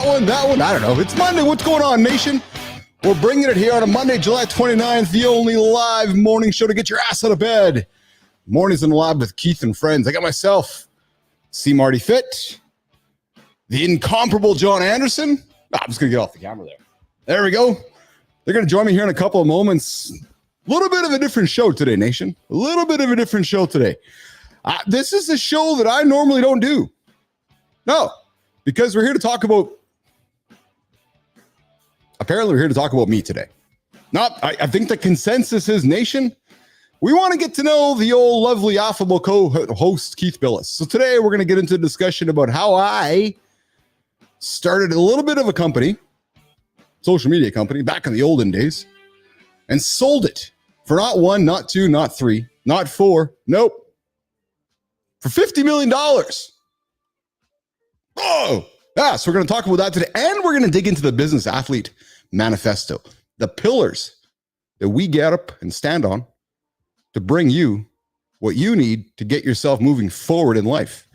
That one, I don't know. It's Monday. What's going on, nation? We're bringing it here on a Monday, July 29th, the only live morning show to get your ass out of bed. Mornings in the lab with Keith and friends. I got myself, C. Marty Fit, the incomparable John Anderson. I'm just going to get off the camera there. There we go. They're going to join me here in a couple of moments. A little bit of a different show today, nation. A little bit of a different show today. This is a show that I normally don't do. No, because we're here to talk about... Apparently, we're here to talk about me today. I think the consensus is, nation, we want to get to know the old, lovely, affable co-host, Keith Bilous. So today, we're going to get into a discussion about how I started a little bit of a company, social media company, back in the olden days, and sold it for not one, not two, not three, not four, nope, for $50 million. Oh, yeah, so we're going to talk about that today, and we're going to dig into the Business Athlete Manifesto, the pillars that we get up and stand on to bring you what you need to get yourself moving forward in life.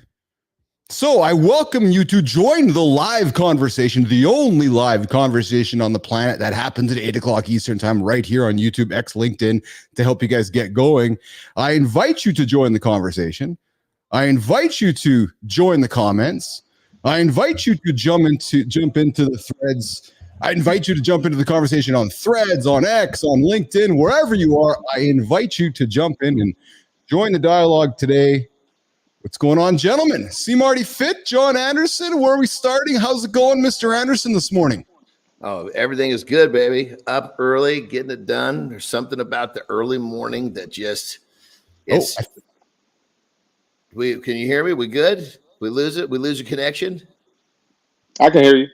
So I welcome you to join the live conversation, the only live conversation on the planet that happens at 8 o'clock Eastern time right here on YouTube, X, LinkedIn, to help you guys get going. I invite you to join the conversation. I invite you to join the comments. I invite you to jump into the threads. I invite you to jump into the conversation on Threads, on X, on LinkedIn, wherever you are. I invite you to jump in and join the dialogue today. What's going on, gentlemen? C. Marty Fit, John Anderson. Where are we starting? How's it going, Mr. Anderson, this morning? Oh, everything is good, baby. Up early, getting it done. There's something about the early morning that just it's. Can you hear me? We good? We lose it? We lose a connection? I can hear you.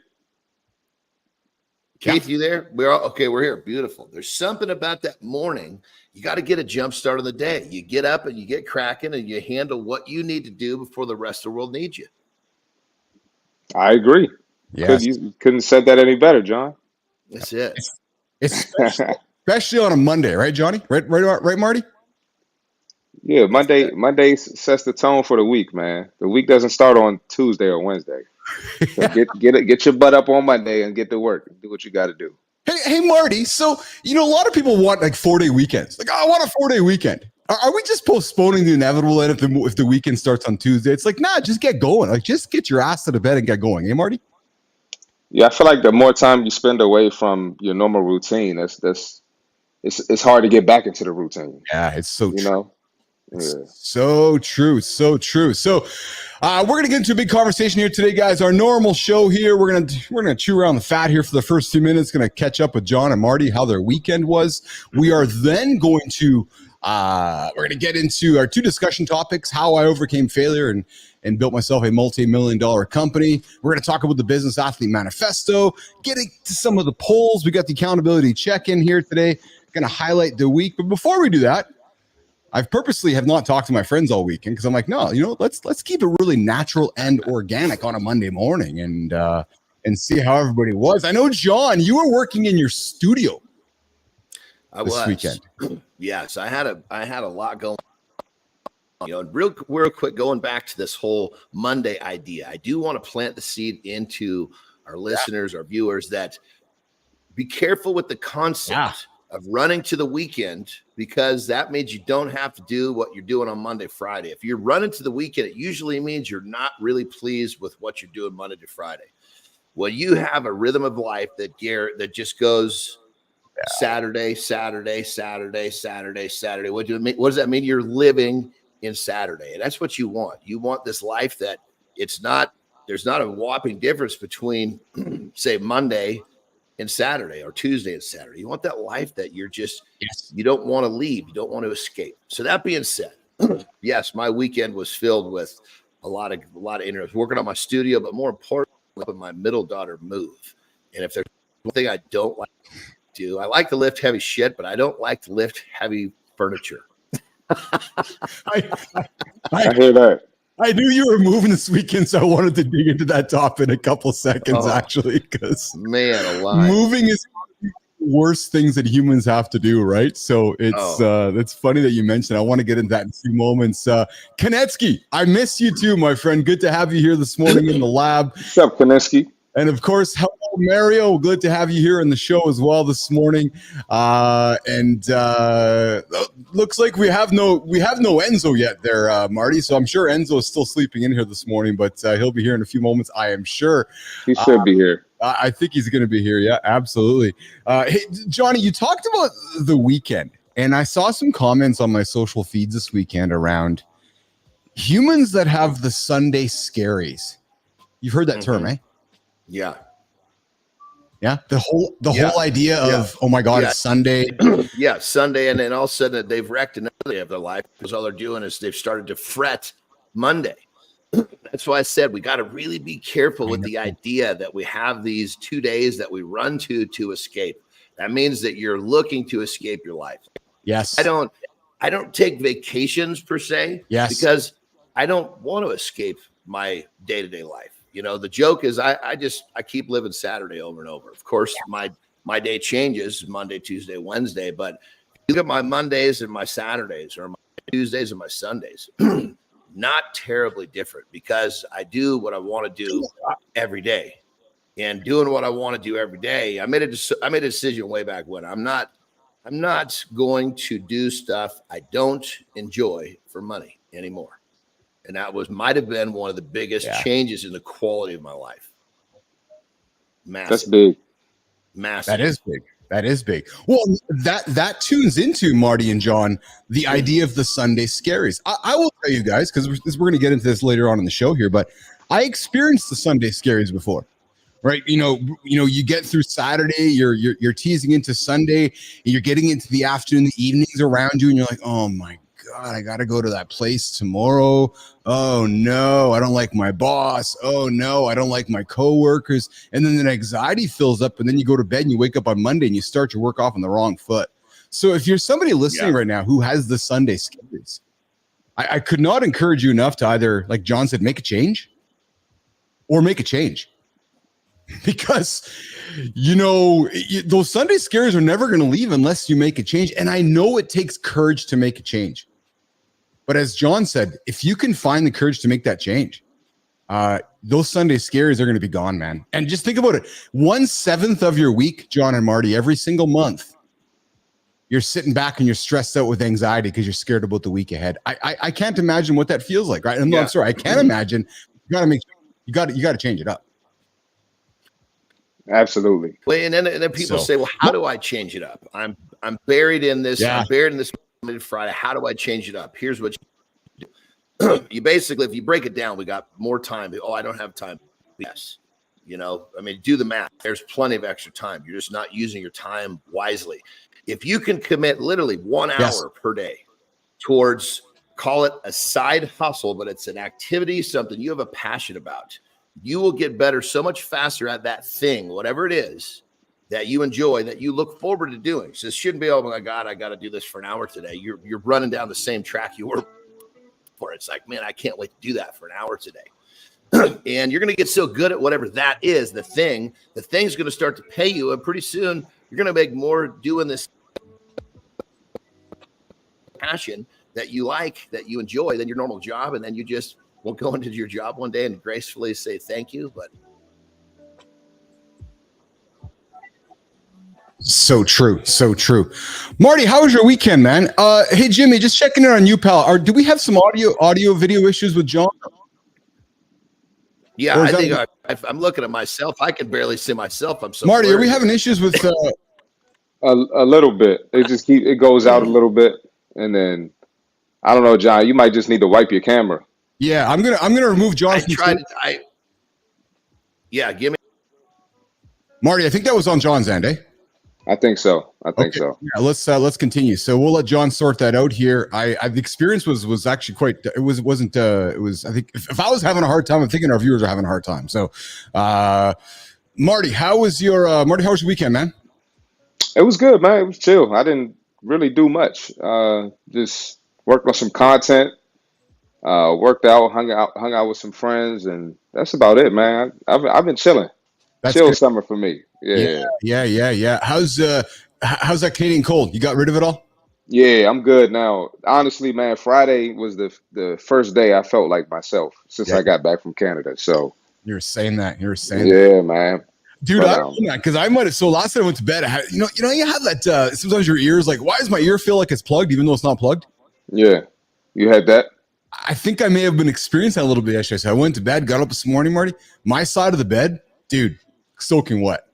Keith, you there? We're here. Beautiful. There's something about that morning. You got to get a jump start on the day. You get up and you get cracking and you handle what you need to do before the rest of the world needs you. I agree. Yes. You couldn't have said that any better, John. That's it. Especially on a Monday, right, Johnny? Right, Marty? Yeah, Monday sets the tone for the week, man. The week doesn't start on Tuesday or Wednesday. So get your butt up on Monday and get to work. Do what you got to do. Hey, Marty. So, a lot of people want like 4-day weekends. Like, I want a 4-day weekend. Are we just postponing the inevitable then if the weekend starts on Tuesday? It's like, nah, just get going. Like, just get your ass to the bed and get going. Hey, Marty? Yeah, I feel like the more time you spend away from your normal routine, it's hard to get back into the routine. Yeah, it's so true. Yeah. So true. So we're gonna get into a big conversation here today, guys. Our normal show here. We're gonna chew around the fat here for the first 2 minutes. Gonna catch up with John and Marty how their weekend was. We are then going to we're gonna get into our two discussion topics: how I overcame failure and built myself a multi-million-dollar company. We're gonna talk about the Business Athlete Manifesto, getting to some of the polls. We got the accountability check-in here today. Gonna highlight the week, but before we do that, I've purposely have not talked to my friends all weekend because I'm like, no, let's keep it really natural and organic on a Monday morning and see how everybody was. I know, John, you were working in your studio this weekend. Yes, I had a lot going on. Real quick, going back to this whole Monday idea, I do want to plant the seed into our listeners, our viewers, that be careful with the concept of running to the weekend, because that means you don't have to do what you're doing on Monday, Friday. If you're running to the weekend, it usually means you're not really pleased with what you're doing Monday to Friday. Well, you have a rhythm of life that just goes Saturday. What does that mean? You're living in Saturday, and that's what you want. You want this life that there's not a whopping difference between, say, Monday and Saturday or Tuesday and Saturday. You want that life that you don't want to leave. You don't want to escape. So that being said, yes, my weekend was filled with a lot of interest, working on my studio, but more importantly, helping my middle daughter move. And if there's one thing I don't like to do, I like to lift heavy shit, but I don't like to lift heavy furniture. I hear that. I knew you were moving this weekend, so I wanted to dig into that topic in a couple seconds, actually, because moving is one of the worst things that humans have to do, right? So it's funny that you mentioned. I want to get into that in a few moments. Konetsky, I miss you too, my friend. Good to have you here this morning in the lab. What's up, Konetsky? And of course, hello, Mario. Good to have you here in the show as well this morning. Looks like we have no Enzo yet there, Marty. So I'm sure Enzo is still sleeping in here this morning, but he'll be here in a few moments, I am sure. He should be here. I think he's going to be here. Yeah, absolutely. Hey, Johnny, you talked about the weekend, and I saw some comments on my social feeds this weekend around humans that have the Sunday scaries. You've heard that term, eh? Yeah. Yeah. The whole idea of, oh my God, it's Sunday. Yeah. Sunday. And then all of a sudden they've wrecked another day of their life because all they're doing is they've started to fret Monday. That's why I said we got to really be careful with the idea that we have these 2 days that we run to escape. That means that you're looking to escape your life. Yes. I don't take vacations per se. Yes. Because I don't want to escape my day-to-day life. You know, the joke is I keep living Saturday over and over. Of course, my day changes Monday, Tuesday, Wednesday, but look at my Mondays and my Saturdays or my Tuesdays and my Sundays. Not terribly different because I do what I want to do every day. And doing what I want to do every day, I made a decision way back when. I'm not going to do stuff I don't enjoy for money anymore. And that might have been one of the biggest changes in the quality of my life. Massive. That's big. Massive. That is big. Well, that tunes into, Marty and John, the idea of the Sunday scaries. I will tell you guys, because we're going to get into this later on in the show here, but I experienced the Sunday scaries before. Right. You know, you get through Saturday, you're teasing into Sunday, and you're getting into the afternoon, the evenings around you, and you're like, oh my God, I got to go to that place tomorrow. Oh no, I don't like my boss. Oh no, I don't like my coworkers. And then the anxiety fills up, and then you go to bed and you wake up on Monday and you start your work off on the wrong foot. So if you're somebody listening right now who has the Sunday scaries, I could not encourage you enough to either, like John said, make a change or make a change. Because, those Sunday scares are never going to leave unless you make a change. And I know it takes courage to make a change. But as John said, if you can find the courage to make that change, those Sunday scares are going to be gone, man. And just think about it. 1/7 of your week, John and Marty, every single month, you're sitting back and you're stressed out with anxiety because you're scared about the week ahead. I can't imagine what that feels like, right? I'm sorry, I can't imagine. You got to change it up. Absolutely. Well, and then people say, well, how do I change it up? I'm buried in this. I'm buried in this Friday. How do I change it up? Here's what you do. You basically, if you break it down, we got more time. Oh, I don't have time. Yes. Do the math. There's plenty of extra time. You're just not using your time wisely. If you can commit literally 1 hour per day towards, call it a side hustle, but it's an activity, something you have a passion about, you will get better so much faster at that thing, whatever it is that you enjoy, that you look forward to doing. So it shouldn't be, oh my God, I got to do this for an hour today. You're running down the same track you were for. It's like, man, I can't wait to do that for an hour today. And you're going to get so good at whatever that is, the thing's going to start to pay you. And pretty soon you're going to make more doing this passion that you like, that you enjoy, than your normal job. And then you just won't go into your job one day and gracefully say thank you. But so true. Marty, how was your weekend, man? Hey, Jimmy, just checking in on you, pal. Do we have some audio video issues with John? Yeah, I think I'm looking at myself. I can barely see myself. I'm so Marty, blurry. are we having issues with a little bit? It goes out a little bit, and then I don't know, John. You might just need to wipe your camera. Yeah, I'm gonna remove John. Give me Marty. I think that was on John's end, eh? I think so. So. Yeah, let's continue. So we'll let John sort that out here. The experience was actually quite. It wasn't. I think if I was having a hard time, I'm thinking our viewers are having a hard time. So, Marty, how was your weekend, man? It was good, man. It was chill. I didn't really do much. Just worked on some content. Worked out, hung out with some friends, and that's about it, man. I've been chilling. That's chill good. Summer for me. Yeah. How's that Canadian cold? You got rid of it all? Yeah, I'm good now. Honestly, man, Friday was the first day I felt like myself since I got back from Canada. So You were saying that. You were saying that. Yeah, man. Dude, But, I don't know, man, because I might have. So last night I went to bed. You have that. Sometimes your ears like, why does my ear feel like it's plugged, even though it's not plugged? yeah, you had that? I think I may have been experiencing that a little bit yesterday. So I went to bed, got up this morning, Marty. My side of the bed, dude, soaking wet.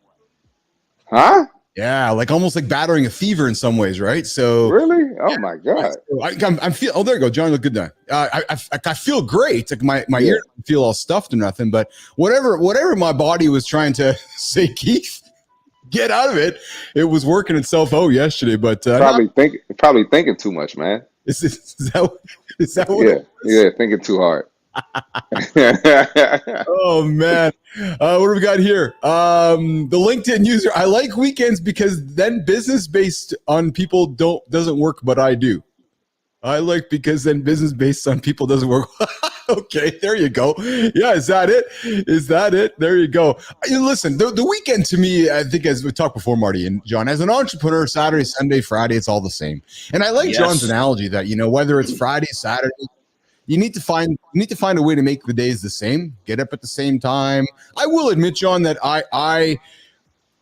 Huh? Yeah, like almost like battering a fever in some ways, right? So Really? Oh my God. I'm feel. Oh, there you go, John. Look good now. I feel great. Like my ear doesn't feel all stuffed or nothing, but whatever my body was trying to say, Keith, get out of it. It was working itself out yesterday, but Probably thinking too much, man. Is that what? Yeah, thinking too hard. Oh man, what do we got here? The LinkedIn user. I like weekends because then business based on people doesn't work, but I do. I like because then business based on people doesn't work. Okay, there you go. Yeah, is that it? Is that it? There you go. Listen, the weekend to me, I think, as we talked before, Marty and John, as an entrepreneur, Saturday, Sunday, Friday, it's all the same. And I like John's analogy that, whether it's Friday, Saturday, you need to find a way to make the days the same. Get up at the same time. I will admit, John, that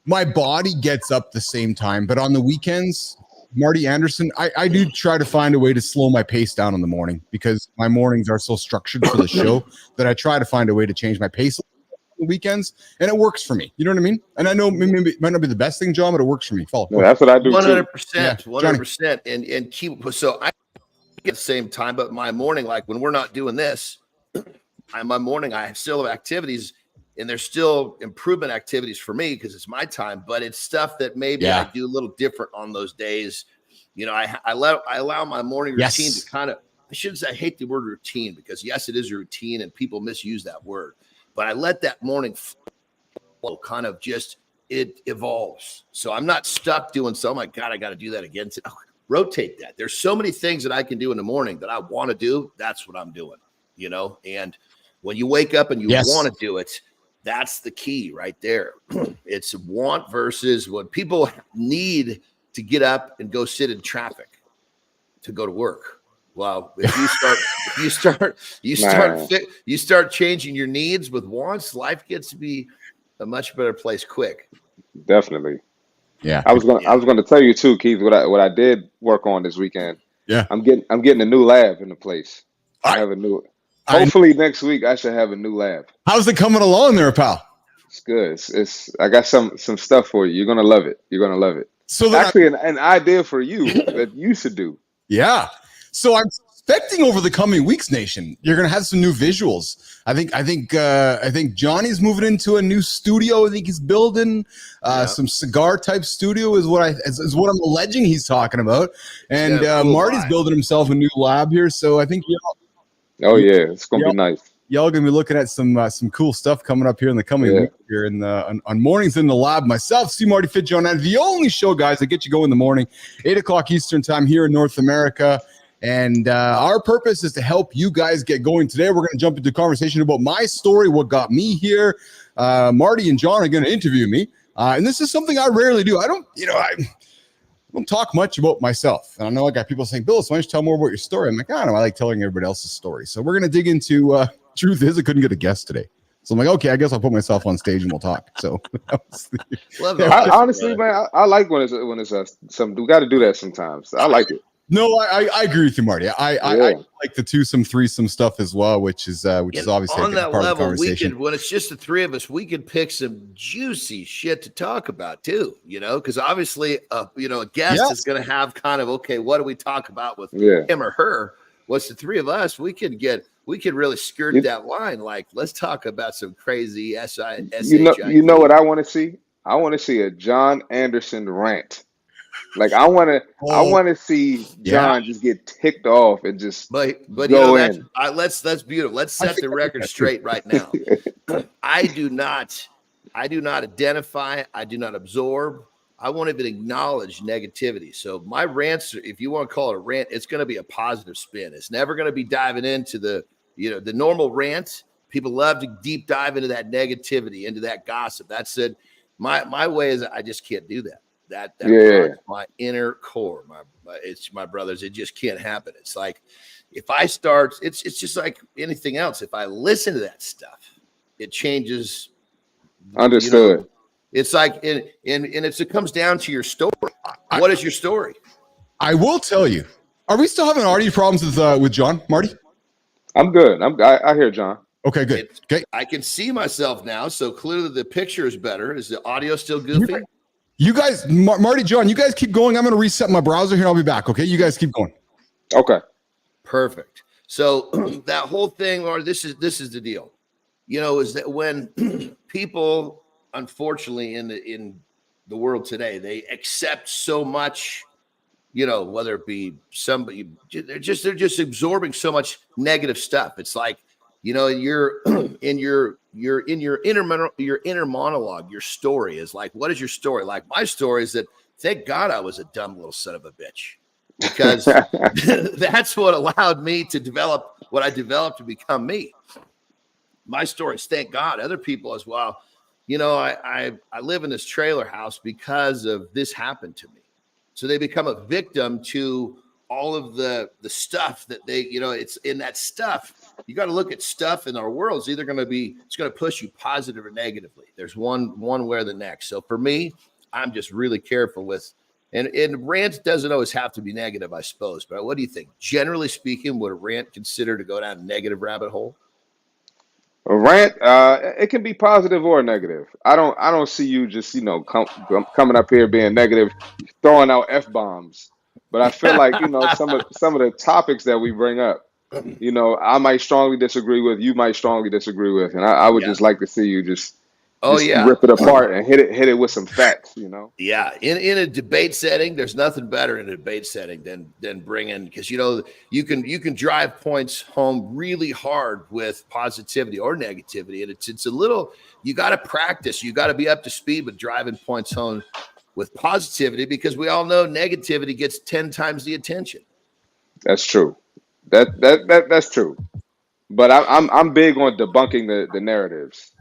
my body gets up the same time, but on the weekends, Marty Anderson, I do try to find a way to slow my pace down in the morning because my mornings are so structured for the show that I try to find a way to change my pace on the weekends, and it works for me. You know what I mean? And I know maybe it might not be the best thing, John, but it works for me. Follow. Yeah, that's what I do 100%, too. 100%, and keep. So I at the same time, but my morning, like when we're not doing this, my morning, I still have activities, and there's still improvement activities for me because it's my time, but it's stuff that maybe I do a little different on those days. I allow my morning routine to kind of, I hate the word routine because yes, it is a routine and people misuse that word, but I let that morning flow kind of just, it evolves. So I'm not stuck doing so, oh my God, I got to do that again. Rotate that. There's so many things that I can do in the morning that I want to do. That's what I'm doing, and when you wake up and you want to do it, that's the key right there. It's want versus what people need to get up and go sit in traffic to go to work. Well, if you start changing your needs with wants, life gets to be a much better place quick. Definitely. Yeah. I was going to tell you too, Keith, what I did work on this weekend. Yeah. I'm getting a new lab in the place. Hopefully next week I should have a new lab. How's it coming along there, pal? It's good. I got some stuff for you. You're gonna love it. You're gonna love it. So actually, an idea for you that you should do. Yeah. So I'm expecting over the coming weeks, Nation, you're gonna have some new visuals. I think Johnny's moving into a new studio. I think he's building some cigar type studio is what I'm alleging he's talking about. And Marty's building himself a new lab here. So I think it's gonna be nice. Y'all gonna be looking at some cool stuff coming up here in the coming week here on mornings in the lab. Myself, C. Marty Fit, John, the only show, guys, that get you going in the morning, 8:00 Eastern time here in North America. And our purpose is to help you guys get going. Today, we're going to jump into a conversation about my story, what got me here. Marty and John are going to interview me, and this is something I rarely do. I don't talk much about myself. And I know I got people saying, Bilous, why don't you tell more about your story? I'm like, I don't know. I like telling everybody else's story. So we're going to dig into truth is I couldn't get a guest today. So I'm like, okay, I guess I'll put myself on stage and we'll talk. So honestly, man, I like when it's some, we got to do that sometimes. I like it. No, I agree with you, Marty. I like the twosome, threesome stuff as well, which is obviously on that part level. Of the conversation. When it's just the three of us, we can pick some juicy shit to talk about too. Because obviously, a guest is going to have kind of what do we talk about with him or her? What's the three of us? We could really skirt that line. Like, let's talk about some crazy SHI. You know what I want to see? I want to see a John Anderson rant. Like I want to see John just get ticked off and just but go in. That's beautiful. Let's set the record straight right now. I do not identify. I do not absorb. I won't even acknowledge negativity. So my rants, if you want to call it a rant, it's going to be a positive spin. It's never going to be diving into the normal rant. People love to deep dive into that negativity, into that gossip. That's it. My way is I just can't do that. That my inner core, it's my brothers. It just can't happen. It's like if I start, it's just like anything else. If I listen to that stuff, it changes. Understood. It's like, and it comes down to your story. What is your story? I will tell you. Are we still having audio problems with John, Marty? I'm good. I hear John. Okay, good. Okay. I can see myself now, so clearly the picture is better. Is the audio still goofy? You guys, Marty, John, you guys keep going. I'm going to reset my browser here. I'll be back. Okay, you guys keep going. Okay. Perfect. So that whole thing, or this is the deal, is that when people, unfortunately, in the world today, they accept so much, whether it be somebody, they're just absorbing so much negative stuff. It's like, you're in your inner monologue. Your story is like, what is your story? Like, my story is that thank God I was a dumb little son of a bitch, because that's what allowed me to develop what I developed to become me. My story is thank God. Other people as well. I live in this trailer house because of this happened to me. So they become a victim to all of the stuff that they, it's in that stuff. You got to look at stuff in our world. It's either it's going to push you positive or negatively. There's one way or the next. So for me, I'm just really careful with, and rant doesn't always have to be negative, I suppose. But what do you think? Generally speaking, would a rant consider to go down a negative rabbit hole? A rant, it can be positive or negative. I don't see you just coming up here being negative, throwing out F-bombs. But I feel like some of the topics that we bring up, I might strongly disagree with, you might strongly disagree with, and I would just like to see you just rip it apart and hit it with some facts. Yeah, in a debate setting, there's nothing better in a debate setting than bringing, because you can drive points home really hard with positivity or negativity, and it's a little, you got to practice, you got to be up to speed with driving points home with positivity, because we all know negativity gets 10 times the attention. That's true. That's true. But I'm big on debunking the narratives,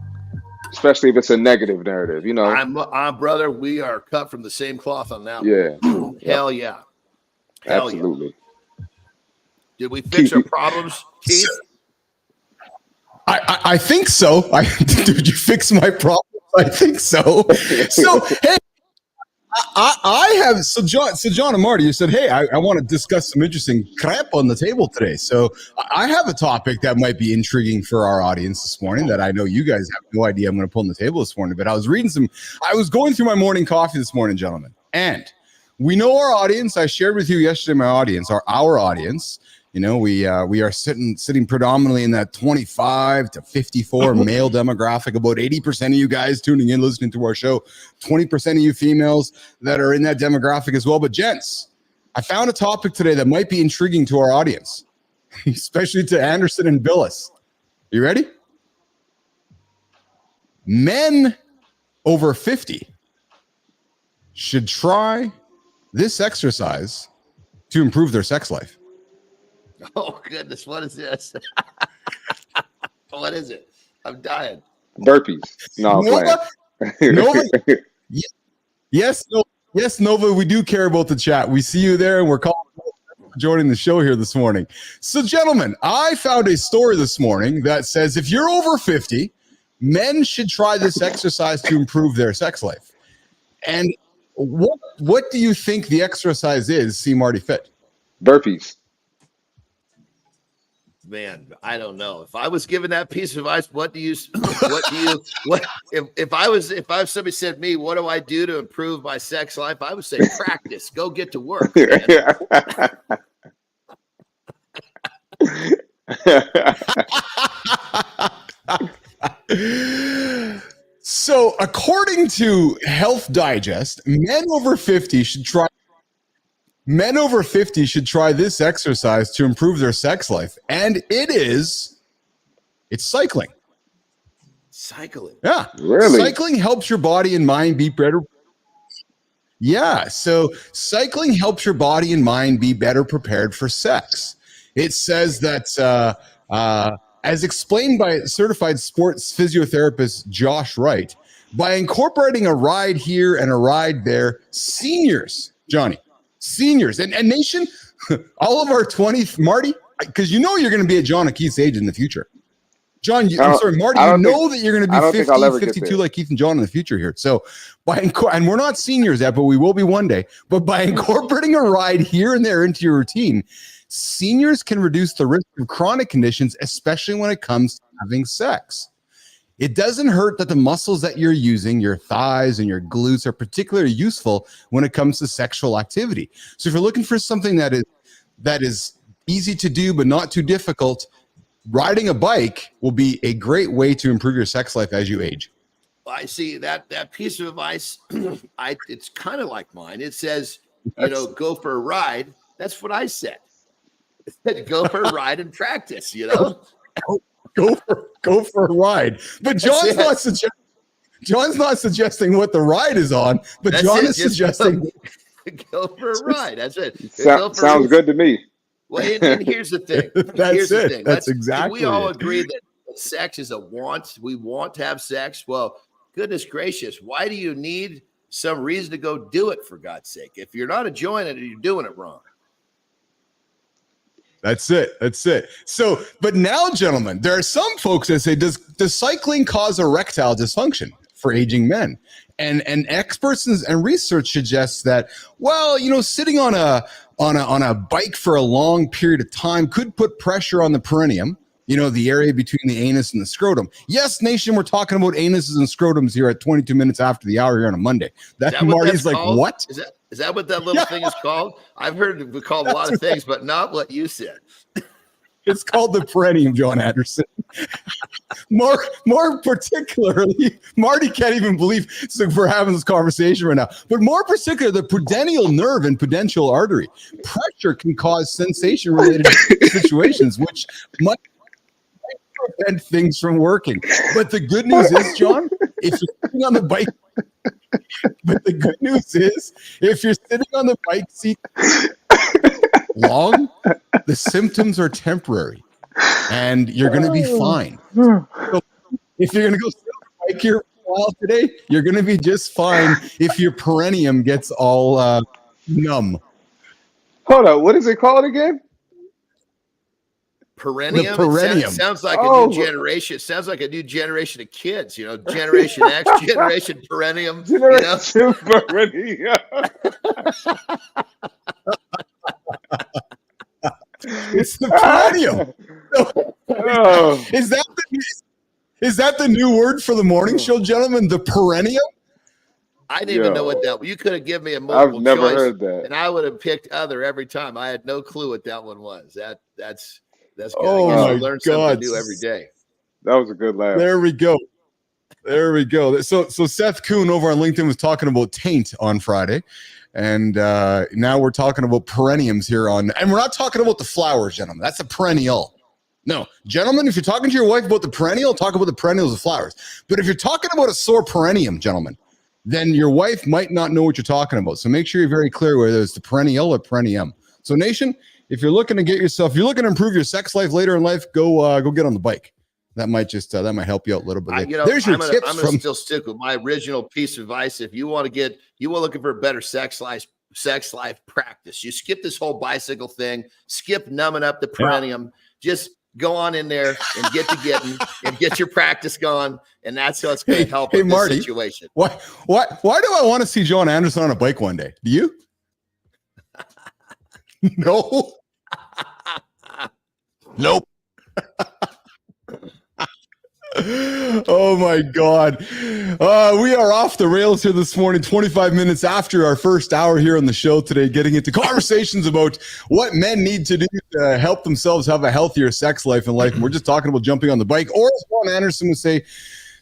especially if it's a negative narrative. I'm brother. We are cut from the same cloth on that. Yeah. One. Hell yeah. Absolutely. Yeah. Did we fix our problems, Keith? I think so. Did you fix my problem? I think so. So hey. I have so John and Marty, you said, hey, I want to discuss some interesting crap on the table today. So I have a topic that might be intriguing for our audience this morning that I know you guys have no idea I'm going to pull on the table this morning. But I was going through my morning coffee this morning, gentlemen, and we know our audience. I shared with you yesterday, my audience, our audience. We are sitting predominantly in that 25 to 54 male demographic. About 80% of you guys tuning in, listening to our show, 20% of you females that are in that demographic as well. But gents, I found a topic today that might be intriguing to our audience, especially to Anderson and Bilous. You ready? Men over 50 should try this exercise to improve their sex life. Oh, goodness. What is this? What is it? I'm dying. Burpees. No, Nova? Nova? Yes, Nova, we do care about the chat. We see you there, and we're calling for joining the show here this morning. So, gentlemen, I found a story this morning that says if you're over 50, men should try this exercise to improve their sex life. And what do you think the exercise is, see Marty Fit? Burpees. Man, I don't know. If I was given that piece of advice, if somebody said to me, what do I do to improve my sex life? I would say practice. Go get to work. So, according to Health Digest, men over 50 should try this exercise to improve their sex life. And it's cycling. Cycling? Yeah. Really? Cycling helps your body and mind be better. Yeah. So cycling helps your body and mind be better prepared for sex. It says that, as explained by certified sports physiotherapist Josh Wright, by incorporating a ride here and a ride there, seniors and nation, all of our 20s, Marty, because you're going to be a John and Keith's age in the future. John, I'm sorry, Marty, you know that you're going to be 50, 52 like Keith and John in the future here. So and we're not seniors yet, but we will be one day. But by incorporating a ride here and there into your routine, seniors can reduce the risk of chronic conditions, especially when it comes to having sex. It doesn't hurt that the muscles that you're using, your thighs and your glutes, are particularly useful when it comes to sexual activity. So if you're looking for something that is easy to do but not too difficult, riding a bike will be a great way to improve your sex life as you age. I see that piece of advice. It's kind of like mine. It says, go for a ride. That's what I said. It said, go for a ride and practice, Go for a ride. But John's not suggesting what the ride is on, but John is suggesting go for a ride. That's it. Sounds good to me. Well, and here's the thing. That's exactly. We all agree that sex is a want. We want to have sex. Well, goodness gracious, why do you need some reason to go do it, for God's sake? If you're not enjoying it, you're doing it wrong. That's it. So, but now, gentlemen, there are some folks that say, does cycling cause erectile dysfunction for aging men? And experts and research suggests that, well, sitting on a bike for a long period of time could put pressure on the perineum, the area between the anus and the scrotum. Yes, nation, we're talking about anuses and scrotums here at 22 minutes after the hour here on a Monday. That Marty's like, called? What? Is that what that little thing is called? I've heard it called a lot of things, but not what you said. It's called the perineum, John Anderson. More particularly, Marty can't even believe we're having this conversation right now. But more particular, the pudendal nerve and pudendal artery pressure can cause sensation-related situations, which might prevent things from working. But the good news is, John, if you're sitting on the bike. But the good news is, if you're sitting on the bike seat long, the symptoms are temporary, and you're going to be fine. So if you're going to go sit on the bike here for a while today, you're going to be just fine if your perineum gets all numb. Hold on, what is it called again? Perineum. The perineum. Sounds like a new generation. It sounds like a new generation of kids. Generation X, Generation Perineum. Generation Perineum. It's the perineum. Is that the new word for the morning show, gentlemen? The perineum. I didn't even know what that was. You could have given me a multiple I've never choice, heard that, and I would have picked other every time. I had no clue what that one was. That's good. Oh I my learn God. something new every day. That was a good laugh. There we go. So Seth Kuhn over on LinkedIn was talking about taint on Friday. And now we're talking about perineums here and we're not talking about the flowers, gentlemen. That's a perennial. No, gentlemen, if you're talking to your wife about the perennial, talk about the perennials of flowers. But if you're talking about a sore perineum, gentlemen, then your wife might not know what you're talking about. So make sure you're very clear whether it's the perennial or perineum. So nation, if you're looking to improve your sex life later in life, go get on the bike. That might help you out a little bit. There's your tips. I'm gonna still stick with my original piece of advice. If you want looking for a better sex life practice, you skip this whole bicycle thing, skip numbing up the perineum, just go on in there and get to getting and get your practice going, and that's how it's going to help in Marty, this situation. Why do I want to see John Anderson on a bike one day? Do you? No. Nope. Oh my God. We are off the rails here this morning, 25 minutes after our first hour here on the show today, getting into conversations about what men need to do to help themselves have a healthier sex life in life. And we're just talking about jumping on the bike, or as John Anderson would say,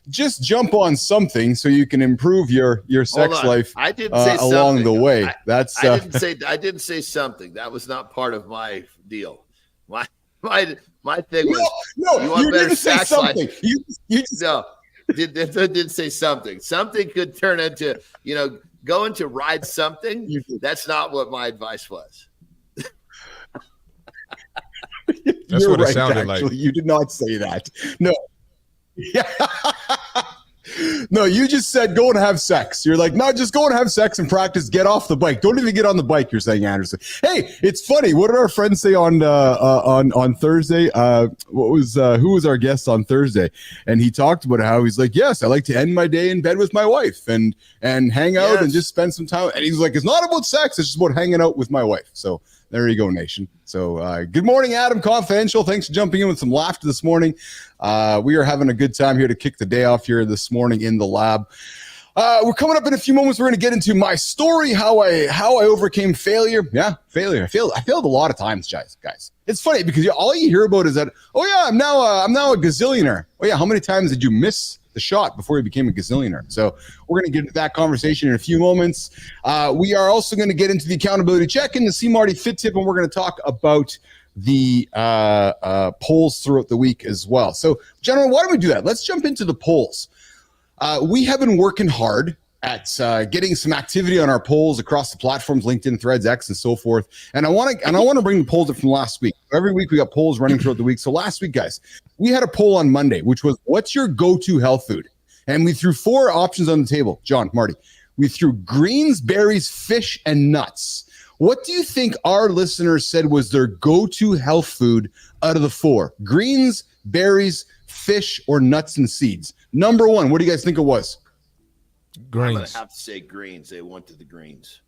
just jump on something so you can improve your sex life I didn't say along the way. I didn't say something. That was not part of my deal. My thing was you didn't say something. Didn't say something. Something could turn into going to ride something. That's not what my advice was. That's what it sounded like. You did not say that. No. Yeah. No, you just said go and have sex. You're like, no, just go and have sex and practice. Get off the bike. Don't even get on the bike. You're saying, Anderson. Hey, it's funny. What did our friends say on Thursday? Who was our guest on Thursday? And he talked about how he's like, yes, I like to end my day in bed with my wife and hang out and just spend some time. And he's like, it's not about sex. It's just about hanging out with my wife. So there you go, nation. So good morning, Adam Confidential. Thanks for jumping in with some laughter this morning. We are having a good time here to kick the day off here this morning in the lab. We're coming up in a few moments. We're going to get into my story, how I overcame failure. Yeah, failure. I failed a lot of times, guys. It's funny because all you hear about is that, oh yeah, I'm now a gazillionaire. Oh yeah, how many times did you miss the shot before you became a gazillionaire? So we're going to get into that conversation in a few moments. We are also going to get into the accountability check-in, the C Marty Fit Tip, and we're going to talk about the polls throughout the week as well. So, gentlemen, why don't we do that? Let's jump into the polls. We have been working hard at getting some activity on our polls across the platforms, LinkedIn, Threads, X, and so forth. And I want to bring the polls up from last week. Every week we got polls running throughout the week. So last week, guys, we had a poll on Monday, which was, what's your go-to health food? And we threw 4 options on the table. John, Marty, we threw greens, berries, fish, and nuts. What do you think our listeners said was their go-to health food out of the 4? Greens, berries, fish, or nuts and seeds? Number 1, what do you guys think it was? Greens. I'm going to have to say greens. They went to the greens.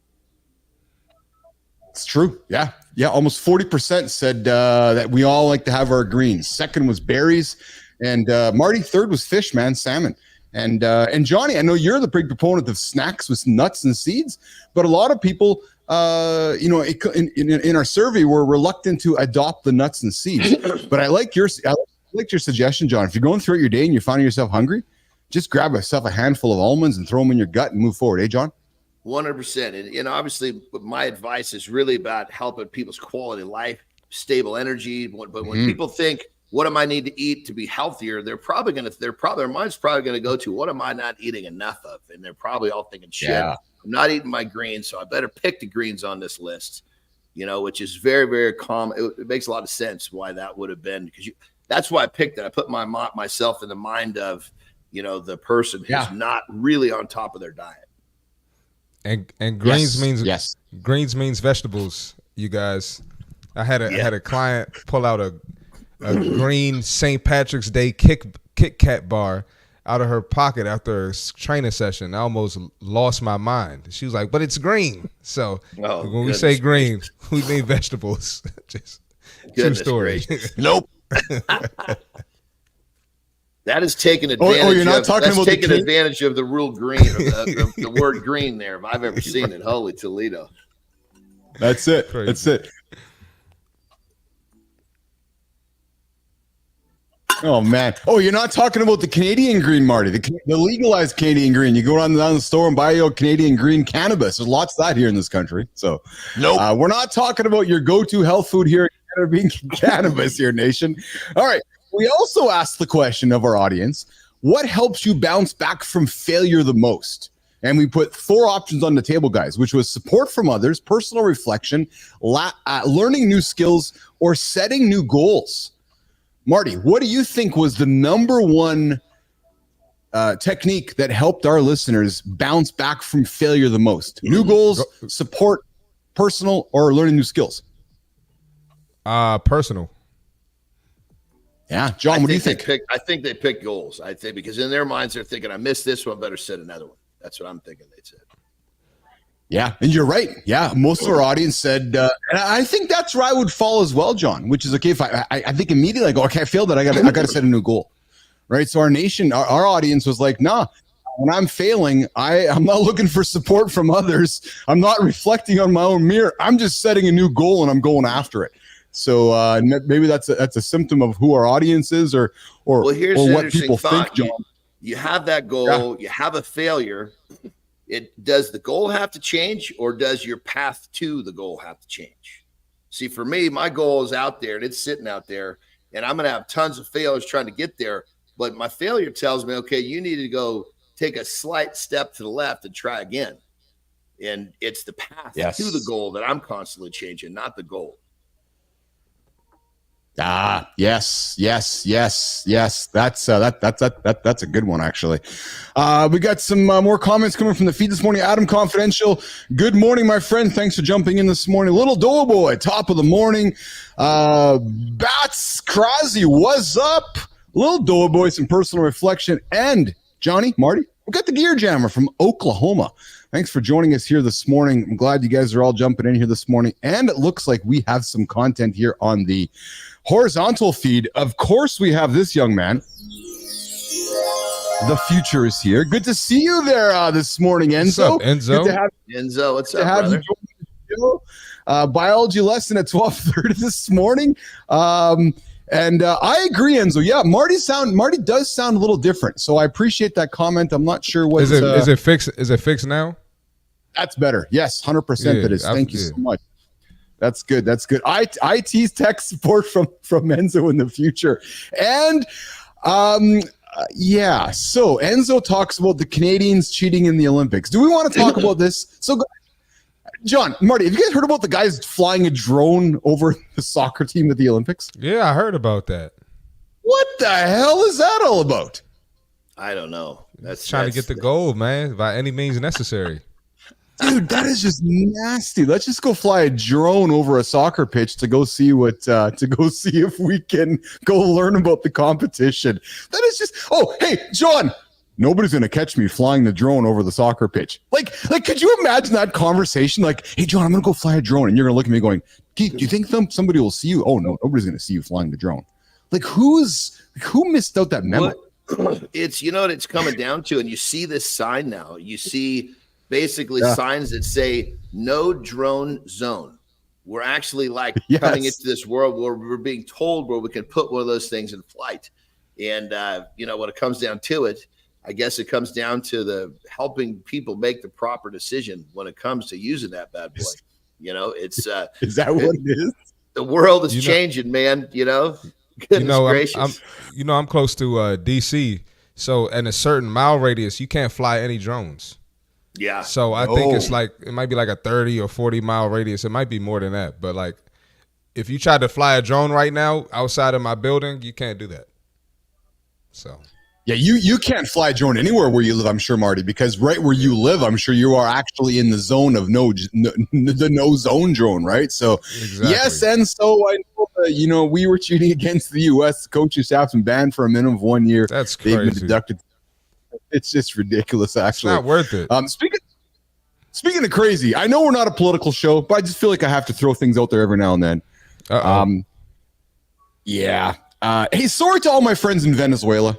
It's true. Yeah. Almost 40% said that we all like to have our greens. Second was berries. And Marty, third was fish, man, salmon. And Johnny, I know you're the big proponent of snacks with nuts and seeds, but a lot of people, in our survey, were reluctant to adopt the nuts and seeds. But I like your suggestion, John. If you're going throughout your day and you're finding yourself hungry, just grab yourself a handful of almonds and throw them in your gut and move forward. Hey, John? 100%. And obviously, my advice is really about helping people's quality of life, stable energy. But when people think, what am I need to eat to be healthier? Their mind's probably going to go to, what am I not eating enough of? And they're probably all thinking, shit, I'm not eating my greens, so I better pick the greens on this list, which is very, very common. It makes a lot of sense why that would have been, because that's why I picked it. I put myself in the mind of, the person who's not really on top of their diet. And greens means vegetables, you guys. I had a client pull out a green St. Patrick's Day Kit Kat bar out of her pocket after a training session. I almost lost my mind. She was like, but it's green. So when we say green, we mean vegetables. Just true story. Nope. That is taking advantage. You're not talking about taking advantage of the rule green, or the word green there. If I've ever seen it, holy Toledo. That's it. Crazy. That's it. Oh man! Oh, you're not talking about the Canadian green, Marty. The legalized Canadian green. You go down the store and buy your Canadian green cannabis. There's lots of that here in this country. So, nope. We're not talking about your go-to health food here being cannabis here, nation. All right. We also asked the question of our audience, what helps you bounce back from failure the most? And we put 4 options on the table, guys, which was support from others, personal reflection, learning new skills, or setting new goals. Marty, what do you think was the number 1 technique that helped our listeners bounce back from failure the most? New goals, support, personal, or learning new skills? Personal. Yeah, John, what do you think? I think they pick goals. I think because in their minds they're thinking, I missed this one, better set another one. That's what I'm thinking they said. Yeah, and you're right. Yeah, most of our audience said, and I think that's where I would fall as well, John. Which is okay if I think immediately I go, okay, I failed that. I got to set a new goal, right? So our nation, our audience was like, nah. When I'm failing, I'm not looking for support from others. I'm not reflecting on my own mirror. I'm just setting a new goal and I'm going after it. So maybe that's a symptom of who our audience is, or what people think, John. You have that goal, you have a failure. Does the goal have to change, or does your path to the goal have to change? See, for me, my goal is out there and it's sitting out there, and I'm going to have tons of failures trying to get there. But my failure tells me, okay, you need to go take a slight step to the left and try again. And it's the path to the goal that I'm constantly changing, not the goal. Yes. That's a good one, actually. We got some more comments coming from the feed this morning. Adam Confidential. Good morning, my friend. Thanks for jumping in this morning. Little Doughboy, top of the morning. Bats Krazy, what's up? Little Doughboy, some personal reflection. And Johnny, Marty, we got the Gear Jammer from Oklahoma. Thanks for joining us here this morning. I'm glad you guys are all jumping in here this morning. And it looks like we have some content here on the horizontal feed. Of course, we have this young man. The future is here. Good to see you there this morning, Enzo. What's up, Enzo? Enzo, what's up, brother? Biology lesson at 12:30 this morning. And I agree, Enzo. Yeah, Marty does sound a little different. So I appreciate that comment. I'm not sure what is it fixed. Is it fixed now? That's better. Yes, 100% it is. Thank you so much. That's good. IT's tech support from Enzo in the future. And yeah, so Enzo talks about the Canadians cheating in the Olympics. Do we want to talk about this? So John, Marty, have you guys heard about the guys flying a drone over the soccer team at the Olympics? Yeah, I heard about that. What the hell is that all about? I don't know. That's trying to get the gold, man, by any means necessary. Dude, that is just nasty. Let's just go fly a drone over a soccer pitch to go see if we can go learn about the competition. That is just, oh, hey, John, nobody's going to catch me flying the drone over the soccer pitch. Like, could you imagine that conversation? Like, hey, John, I'm going to go fly a drone. And you're going to look at me going, Keith, do you think somebody will see you? Oh, no, nobody's going to see you flying the drone. Like, who missed out that memo? It's, what it's coming down to. And you see this sign now. You see basically signs that say no drone zone. We're actually coming into this world where we're being told where we can put one of those things in flight. And, when it comes down to it, I guess it comes down to the helping people make the proper decision when it comes to using that bad boy. It's is that what it is? The world is changing, man. Goodness gracious. I'm close to DC, so in a certain mile radius, you can't fly any drones. Yeah. So I think it might be like a 30 or 40 mile radius. It might be more than that, but if you try to fly a drone right now outside of my building, you can't do that. So. Yeah, you can't fly a drone anywhere where you live, I'm sure, Marty, because right where you live, I'm sure you are actually in the zone of the no zone drone, right? So, exactly. Yes, and so I know, we were cheating against the U.S. The coaching staff's been banned for a minimum of 1 year. That's crazy. They've been deducted. It's just ridiculous, actually. It's not worth it. Speaking of crazy, I know we're not a political show, but I just feel like I have to throw things out there every now and then. Yeah. Hey, sorry to all my friends in Venezuela.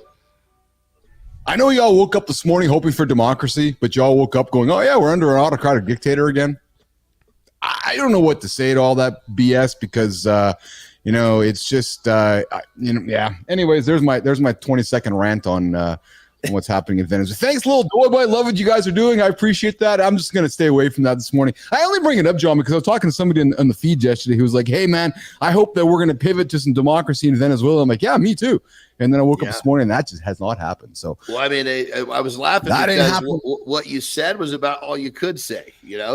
I know y'all woke up this morning hoping for democracy, but y'all woke up going, oh, yeah, we're under an autocratic dictator again. I don't know what to say to all that BS because, it's just, yeah. Anyways, there's my 20-second rant on what's happening in Venezuela. Thanks, little boy. I love what you guys are doing. I appreciate that. I'm just going to stay away from that this morning. I only bring it up, John, because I was talking to somebody on the feed yesterday who was like, hey, man, I hope that we're going to pivot to some democracy in Venezuela. I'm like, yeah, me too. And then I woke up this morning and that just has not happened. So, well, I mean, I was laughing that because what you said was about all you could say, Yeah.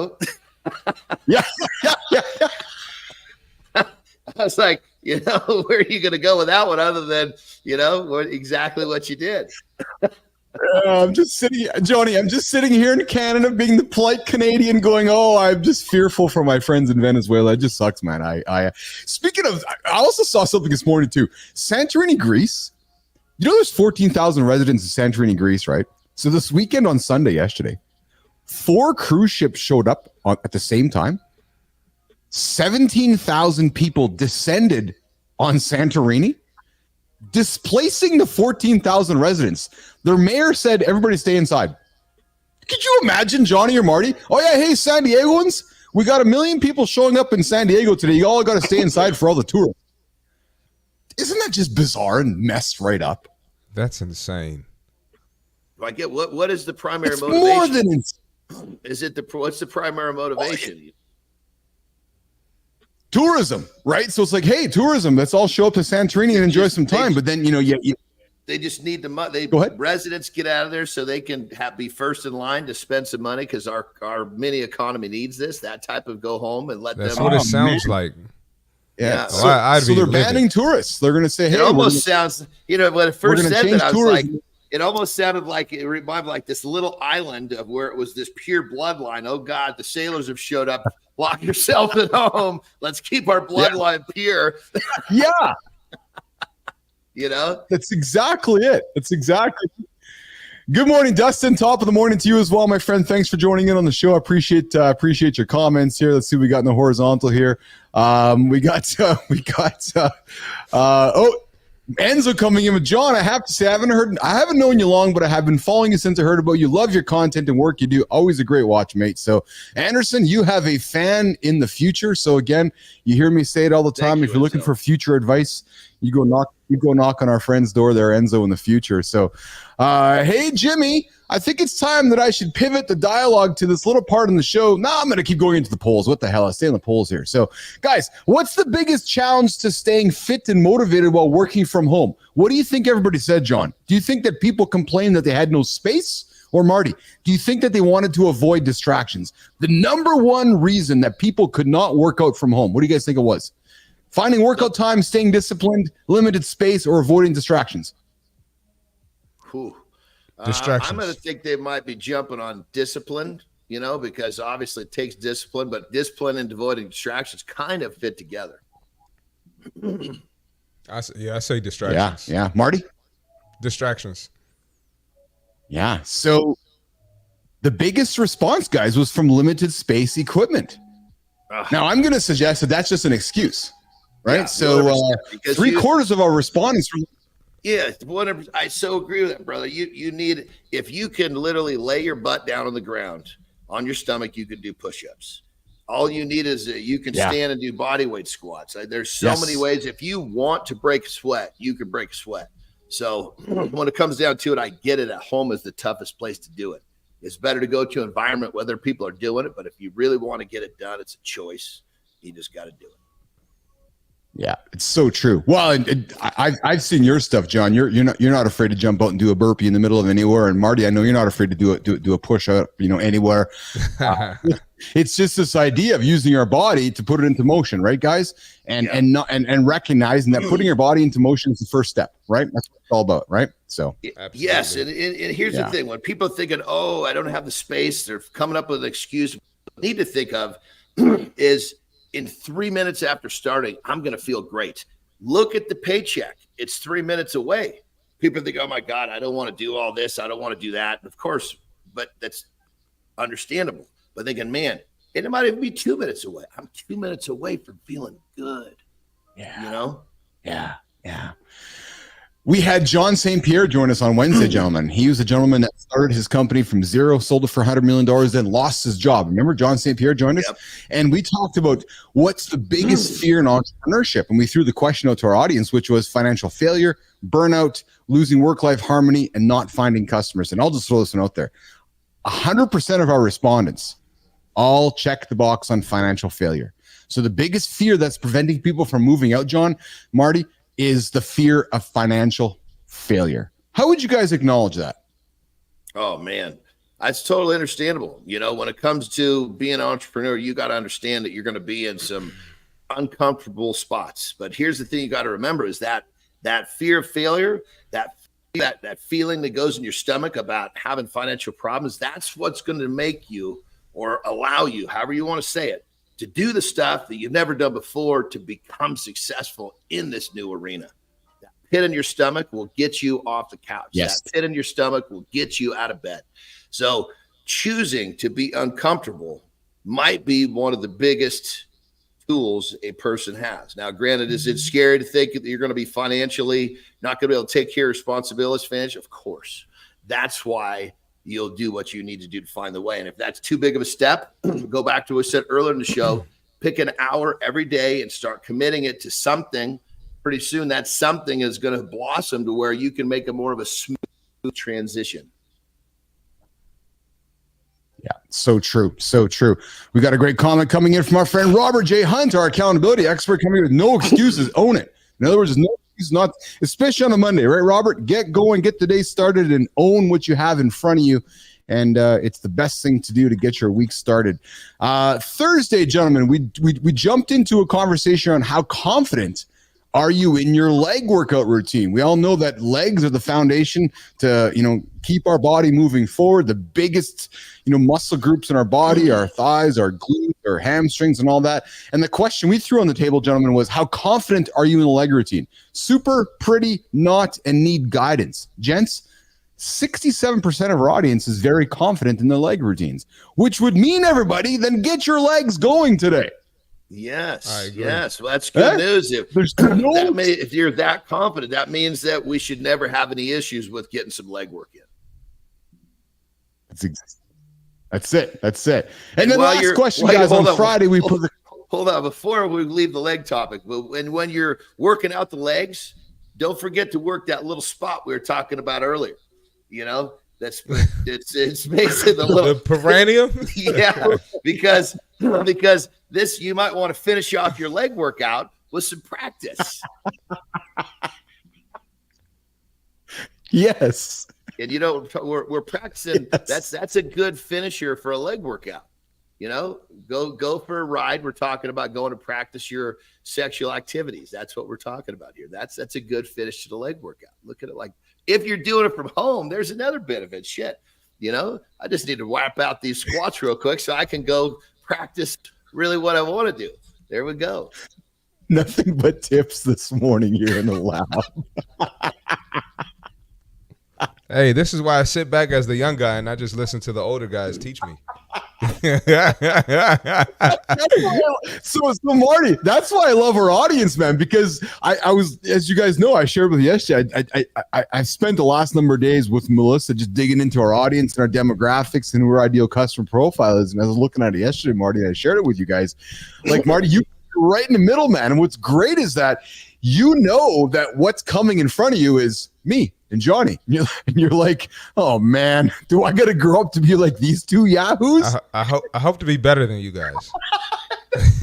I was like, where are you going to go with that one other than, exactly what you did? I'm just sitting here in Canada being the polite Canadian going, oh, I'm just fearful for my friends in Venezuela. It just sucks, man. Speaking of, I also saw something this morning too. Santorini, Greece. There's 14,000 residents in Santorini, Greece, right? So this weekend on Sunday, yesterday, 4 cruise ships showed up at the same time. 17,000 people descended on Santorini, displacing the 14,000 residents. Their mayor said, everybody stay inside. Could you imagine, Johnny or Marty? Oh, yeah, hey, San Diegoans, we got 1 million people showing up in San Diego today. You all got to stay inside for all the tourists. Isn't that just bizarre and messed right up? That's insane. I get what is the primary it's motivation? More than what's the primary motivation? Tourism, right? So it's like, hey, tourism, let's all show up to Santorini and enjoy some time. But then, they just need the money. Go ahead. Residents get out of there so they can be first in line to spend some money because our mini economy needs this, that type of go home and let That's them. what it sounds like. Yeah. So they're banning tourists. They're going to say, hey, it almost sounds, when it first said that, I was tourism. like, it almost sounded like it reminded me like this little island of where it was this pure bloodline. Oh God, the sailors have showed up. Lock yourself at home. Let's keep our bloodline pure. Yeah. That's exactly it. Good morning, Dustin. Top of the morning to you as well, my friend. Thanks for joining in on the show. I appreciate your comments here. Let's see what we got in the horizontal here. We got Enzo coming in with John. I have to say, I haven't known you long, but I have been following you since I heard about you. Love your content and work you do. Always a great watch, mate. So, Anderson, you have a fan in the future. So again, you hear me say it all the time. If you're looking for future advice, you go knock on our friend's door there, Enzo, in the future. So, hey, Jimmy, I think it's time that I should pivot the dialogue to this little part in the show. No, I'm going to keep going into the polls. What the hell? I stay in the polls here. So, guys, what's the biggest challenge to staying fit and motivated while working from home? What do you think everybody said, John? Do you think that people complained that they had no space? Or Marty, do you think that they wanted to avoid distractions? The number one reason that people could not work out from home, what do you guys think it was? Finding workout time, staying disciplined, limited space, or avoiding distractions? Distractions. I'm going to think they might be jumping on discipline, because obviously it takes discipline, but discipline and avoiding distractions kind of fit together. I say distractions. Yeah. Marty? Distractions. Yeah. So the biggest response, guys, was from limited space equipment. Now, I'm going to suggest that that's just an excuse, right? Yeah, so 3/4 of our respondents from yeah, 100%. I so agree with that, brother. You need, if you can literally lay your butt down on the ground on your stomach, you can do push-ups. All you need is you can stand and do body weight squats. There's so many ways. If you want to break a sweat, you can break a sweat. So when it comes down to it, I get it. At home is the toughest place to do it. It's better to go to an environment where other people are doing it. But if you really want to get it done, it's a choice. You just got to do it. Yeah, it's so true. Well, I've seen your stuff, John. You're not afraid to jump out and do a burpee in the middle of anywhere. And Marty, I know you're not afraid to do a push up, anywhere. It's just this idea of using our body to put it into motion, right, guys? And recognizing that putting your body into motion is the first step, right? That's what it's all about, right? So yes, and here's the thing: when people are thinking, "Oh, I don't have the space," they're coming up with an excuse. What they need to think of is, in 3 minutes after starting, I'm going to feel great. Look at the paycheck. It's 3 minutes away. People think, oh my God, I don't want to do all this. I don't want to do that. Of course, but that's understandable. But thinking, man, it might even be 2 minutes away. I'm 2 minutes away from feeling good. Yeah. Yeah. We had John St. Pierre join us on Wednesday, gentlemen. He was a gentleman that started his company from zero, sold it for $100 million, then lost his job. Remember, John St. Pierre joined us? And we talked about what's the biggest fear in entrepreneurship. And we threw the question out to our audience, which was financial failure, burnout, losing work-life harmony, and not finding customers. And I'll just throw this one out there. 100% of our respondents all check the box on financial failure. So the biggest fear that's preventing people from moving out, John, Marty, is the fear of financial failure. How would you guys acknowledge that? Oh, man, that's totally understandable. When it comes to being an entrepreneur, you got to understand that you're going to be in some uncomfortable spots. But here's the thing you got to remember is that fear of failure, that feeling that goes in your stomach about having financial problems, that's what's going to make you or allow you, however you want to say it, to do the stuff that you've never done before to become successful in this new arena. That pit in your stomach will get you off the couch. Yes. That pit in your stomach will get you out of bed. So choosing to be uncomfortable might be one of the biggest tools a person has. Now, granted, is it scary to think that you're going to be financially not going to be able to take care of responsibilities financially? Of course. That's why you'll do what you need to do to find the way. And if that's too big of a step, go back to what I said earlier in the show, pick an hour every day and start committing it to something. Pretty soon that something is going to blossom to where you can make a more of a smooth transition. Yeah, so true. So true. We got a great comment coming in from our friend Robert J. Hunt, our accountability expert, coming in with no excuses. Own it. In other words, no excuses, not, especially on a Monday, right, Robert? Get going, get the day started, and own what you have in front of you. and it's the best thing to do to get your week started. Thursday, gentlemen, we jumped into a conversation on how confident are you in your leg workout routine. We all know that legs are the foundation to, keep our body moving forward. The biggest, muscle groups in our body, our thighs, our glutes, our hamstrings, and all that. And the question we threw on the table, gentlemen, was how confident are you in the leg routine? Super, pretty, not, and need guidance. Gents, 67% of our audience is very confident in their leg routines, which would mean, everybody, then get your legs going today. Yes. Yes. Well, that's good news. If you're that confident, that means that we should never have any issues with getting some leg work in. That's it. And then last question, guys, on Friday, we put hold on, before we leave the leg topic, when you're working out the legs, don't forget to work that little spot we were talking about earlier. It's basically the little perineum. Yeah, because this, you might want to finish off your leg workout with some practice. Yes. And we're practicing. Yes. That's a good finisher for a leg workout. Go for a ride. We're talking about going to practice your sexual activities. That's what we're talking about here. That's a good finish to the leg workout. Look at it like, if you're doing it from home, there's another benefit. Shit, I just need to wipe out these squats real quick so I can go practice really what I want to do. There we go. Nothing but tips this morning here in the lab. Hey, this is why I sit back as the young guy and I just listen to the older guys teach me. So Marty, that's why I love our audience, man, because I was, as you guys know, I shared with you yesterday, I spent the last number of days with Melissa just digging into our audience and our demographics and who our ideal customer profile is. And I was looking at it yesterday, Marty, and I shared it with you guys. Like, Marty, you're right in the middle, man. And what's great is that that what's coming in front of you is me and Johnny. And you're like, oh man, do I got to grow up to be like these two yahoos? I hope to be better than you guys.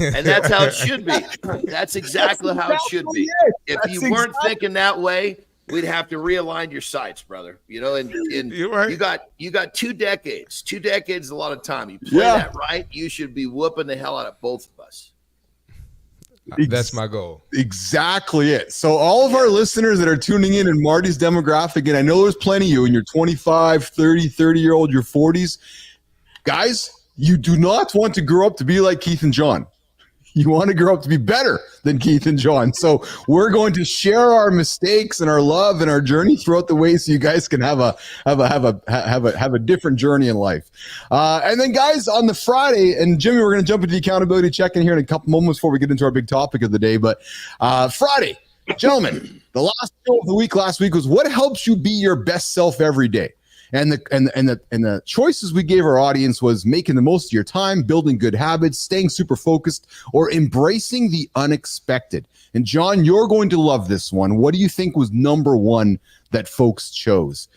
And that's how it should be. That's exactly how it should be. If you weren't thinking that way, we'd have to realign your sights, brother. And you're right. you got 2 decades. 2 decades is a lot of time. You play that right, you should be whooping the hell out of both of us. That's my goal. Exactly it. So all of our listeners that are tuning in Marty's demographic, and I know there's plenty of you in your 25, 30-year-old, your 40s. Guys, you do not want to grow up to be like Keith and John. You want to grow up to be better than Keith and John. So we're going to share our mistakes and our love and our journey throughout the way, so you guys can have a different journey in life. And then, guys, on the Friday, and Jimmy, we're going to jump into the accountability check-in here in a couple moments before we get into our big topic of the day. But Friday, gentlemen, the last show of the week last week was what helps you be your best self every day. And the choices we gave our audience was making the most of your time, building good habits, staying super focused, or embracing the unexpected. And John, you're going to love this one. What do you think was number one that folks chose?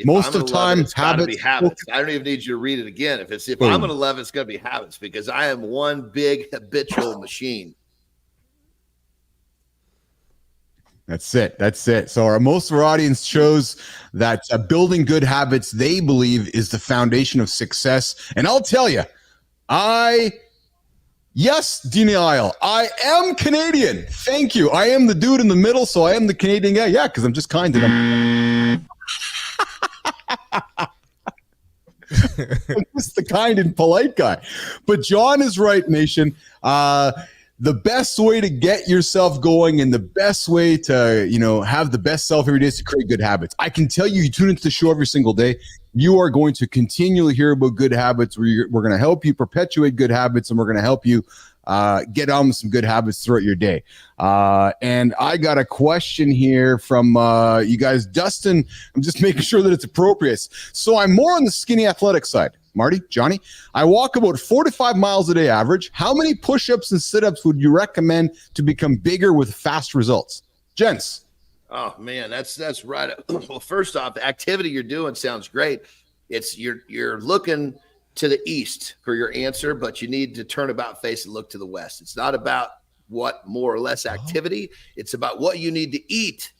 Most of the time, habits. I don't even need you to read it again. If I'm going to love it, it's going to be habits, because I am one big habitual machine. That's it. So most of our audience chose that building good habits, they believe, is the foundation of success. And I'll tell you, yes, denial. I am Canadian. Thank you. I am the dude in the middle, so I am the Canadian guy. Yeah, because I'm just kind to them. I'm just the kind and polite guy. But John is right, nation. The best way to get yourself going and the best way to, have the best self every day is to create good habits. I can tell you tune into the show every single day, you are going to continually hear about good habits. We're going to help you perpetuate good habits, and we're going to help you get on with some good habits throughout your day. And I got a question here from you guys. Dustin, I'm just making sure that it's appropriate. So I'm more on the skinny athletic side. Marty, Johnny, I walk about 4 to 5 miles a day average. How many push-ups and sit-ups would you recommend to become bigger with fast results? Gents. Oh man, that's right. Well, first off, the activity you're doing sounds great. It's you're looking to the east for your answer, but you need to turn about face and look to the west. It's not about what more or less activity. It's about what you need to eat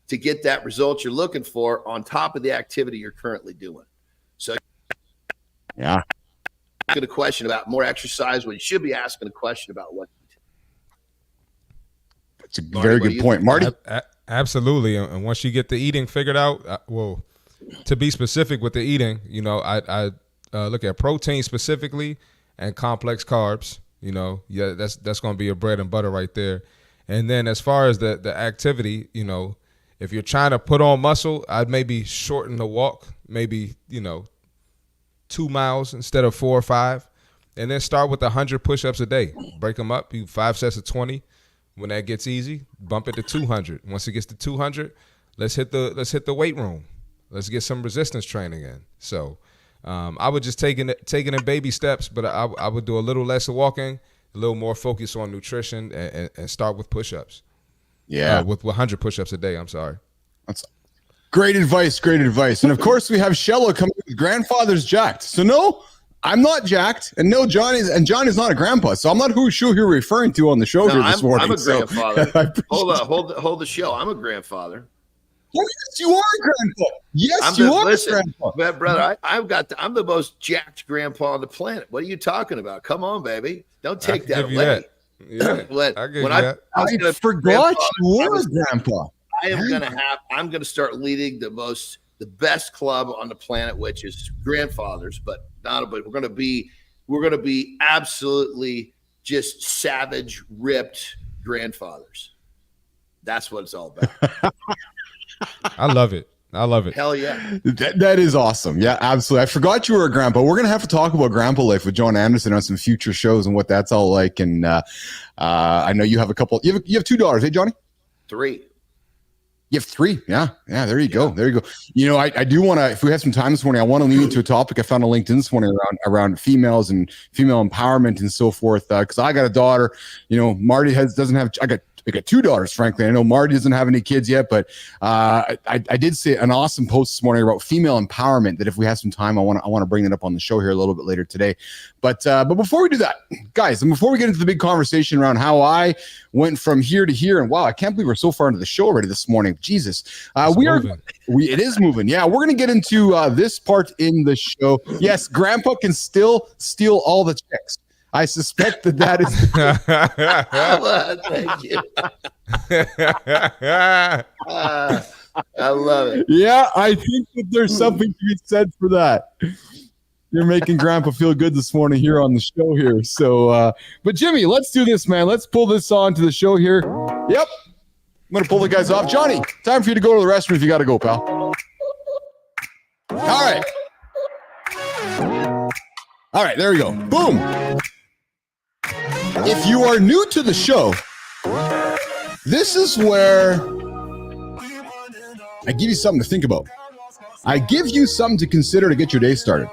to get that result you're looking for on top of the activity you're currently doing. So Yeah. Asking a question about more exercise when you should be asking a question about what. That's a very good point, Marty. Absolutely. And once you get the eating figured out, well, to be specific with the eating, you know, I look at protein specifically and complex carbs. You know, yeah, that's going to be your bread and butter right there. And then as far as the activity, you know, if you're trying to put on muscle, I'd maybe shorten the walk, maybe, you know, 2 miles instead of 4 or 5, and then start with 100 push-ups a day. Break them up, you 5 sets of 20. When that gets easy, bump it to 200. Once it gets to 200, let's hit the weight room. Let's get some resistance training in. So I would just take it in baby steps, but I would do a little less walking, a little more focus on nutrition, and start with push-ups. Yeah, with 100 push-ups a day. I'm sorry. That's great advice. Great advice. And of course, we have Shello coming with grandfather's jacked. So no, I'm not jacked, and no, Johnny's not a grandpa. So I'm not who you're referring to on the show here this morning. I'm a grandfather. Hold the show. I'm a grandfather. Oh, yes, you are a grandpa. Yes, you are a grandpa. But brother, I'm the most jacked grandpa on the planet. What are you talking about? Come on, baby. Don't take that away. That. Yeah, I forgot you were a grandpa. I'm gonna start leading the best club on the planet, which is grandfathers, but we're gonna be absolutely just savage, ripped grandfathers. That's what it's all about. I love it. Hell yeah. That is awesome. Yeah, absolutely. I forgot you were a grandpa. We're going to have to talk about grandpa life with John Anderson on some future shows and what that's all like. And I know you have a couple. You have 2 daughters, hey, Johnny? 3. You have 3. Yeah. There you go. You know, I do want to, if we have some time this morning, I want to lean into a topic I found on LinkedIn this morning around females and female empowerment and so forth. Because I got a daughter. You know, Marty doesn't have. I got 2 daughters, frankly. I know Marty doesn't have any kids yet, but I did see an awesome post this morning about female empowerment that if we have some time, I want to bring it up on the show here a little bit later today. But before we do that, guys, and before we get into the big conversation around how I went from here to here, and wow, I can't believe we're so far into the show already this morning. Jesus, it is moving. Yeah, we're going to get into this part in the show. Yes, Grandpa can still steal all the chicks. I suspect that is. Thank you. I love it. Yeah, I think that there's something to be said for that. You're making Grandpa feel good this morning here on the show here. So, but Jimmy, let's do this, man. Let's pull this on to the show here. Yep. I'm going to pull the guys off. Johnny, time for you to go to the restroom if you got to go, pal. All right, there we go. Boom. If you are new to the show, this is where I give you something to think about. I give you something to consider to get your day started.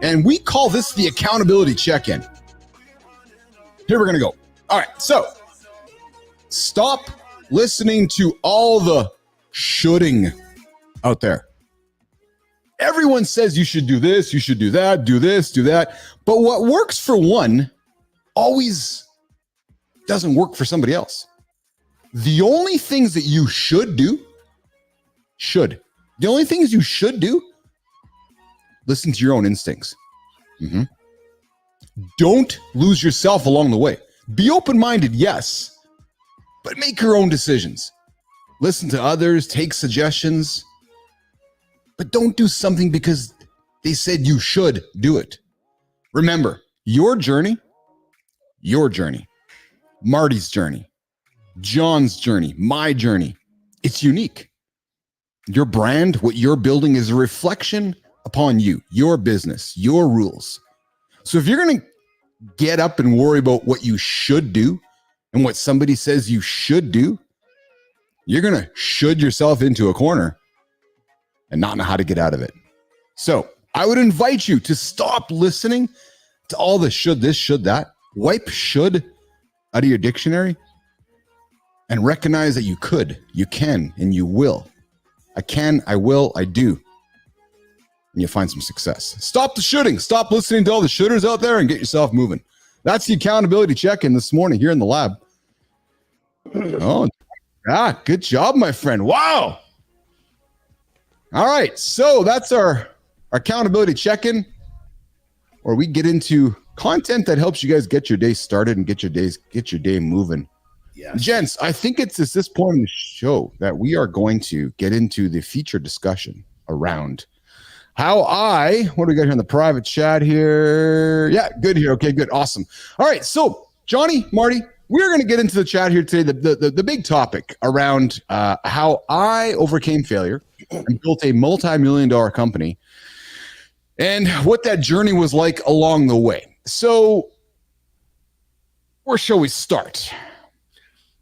And we call this the accountability check-in. Here we're going to go. All right, so stop listening to all the shoulding out there. Everyone says you should do this, you should do that, do this, do that. But what works for one always doesn't work for somebody else. The only things that you should do, the only things you should do, listen to your own instincts. Don't lose yourself along the way. Be open-minded, yes, but make your own decisions. Listen to others, take suggestions, but don't do something because they said you should do it. Remember, your journey, Marty's journey, John's journey, my journey, it's unique. Your brand, what you're building is a reflection upon you, your business, your rules. So if you're going to get up and worry about what you should do and what somebody says you should do, you're going to should yourself into a corner and not know how to get out of it. So I would invite you to stop listening to all the should this, should that. Wipe should out of your dictionary and recognize that you could, you can, and you will. I can, I will, I do. And you'll find some success. Stop the shoulding. Stop listening to all the shoulders out there and get yourself moving. That's the accountability check-in this morning here in the lab. Oh, good job, my friend. Wow. All right, so that's our accountability check-in. where we get into content that helps you guys get your day started and get your day moving. Yes. Gents, I think it's at this point in the show that we are going to get into the feature discussion around what do we got here in the private chat here? Yeah, good here. Okay, good. Awesome. All right. So Johnny, Marty, we're going to get into the chat here today. The big topic around how I overcame failure and built a multi-million-dollar company and what that journey was like along the way. So where shall we start?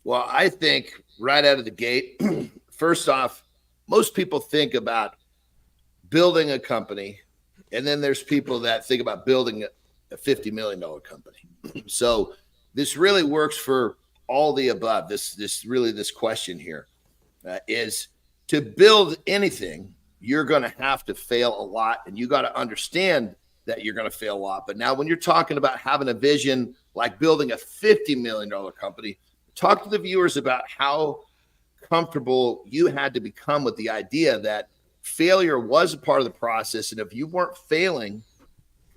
Well, I think right out of the gate, first off, most people think about building a company, and then there's people that think about building a $50 million company. So this really works for all the above. This question here is to build anything, you're going to have to fail a lot, and you got to understand that you're going to fail a lot. But now when you're talking about having a vision like building a $50 million company, talk to the viewers about how comfortable you had to become with the idea that failure was a part of the process. And if you weren't failing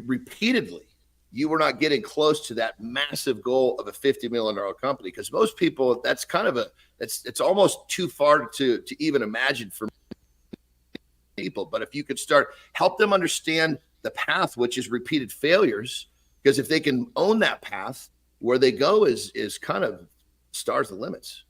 repeatedly, you were not getting close to that massive goal of a $50 million company. Because most people, that's kind of it's almost too far to even imagine for people. But if you could help them understand the path, which is repeated failures, because if they can own that path, where they go is kind of stars the limits.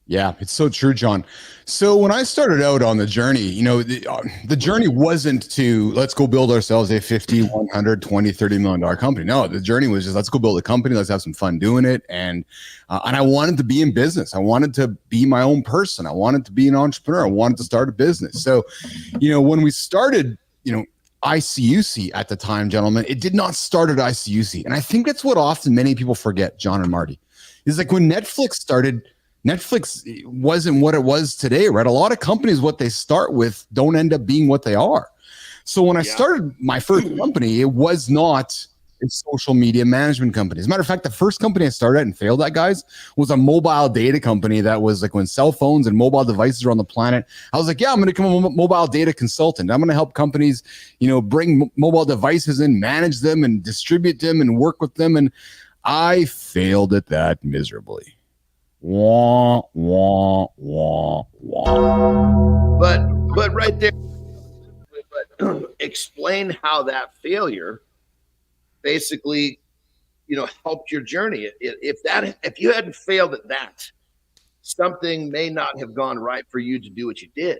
Yeah, it's so true, John. So when I started out on the journey, the journey wasn't to let's go build ourselves a 50, 100, 20, $30 million company. No, the journey was just let's go build a company. Let's have some fun doing it. And I wanted to be in business. I wanted to be my own person. I wanted to be an entrepreneur. I wanted to start a business. So, when we started, ICUC at the time, gentlemen, it did not start at ICUC. And I think that's what often many people forget, John and Marty, is like when Netflix started, Netflix wasn't what it was today, right? A lot of companies, what they start with don't end up being what they are. So when I started my first company, it was not a social media management company. As a matter of fact, the first company I started at and failed at, guys, was a mobile data company that was like when cell phones and mobile devices were on the planet. I was like, I'm going to become a mobile data consultant. I'm going to help companies, bring mobile devices in, manage them and distribute them and work with them. And I failed at that miserably. Wah, wah, wah, wah. But right there, explain how that failure basically, helped your journey. If you hadn't failed at that, something may not have gone right for you to do what you did.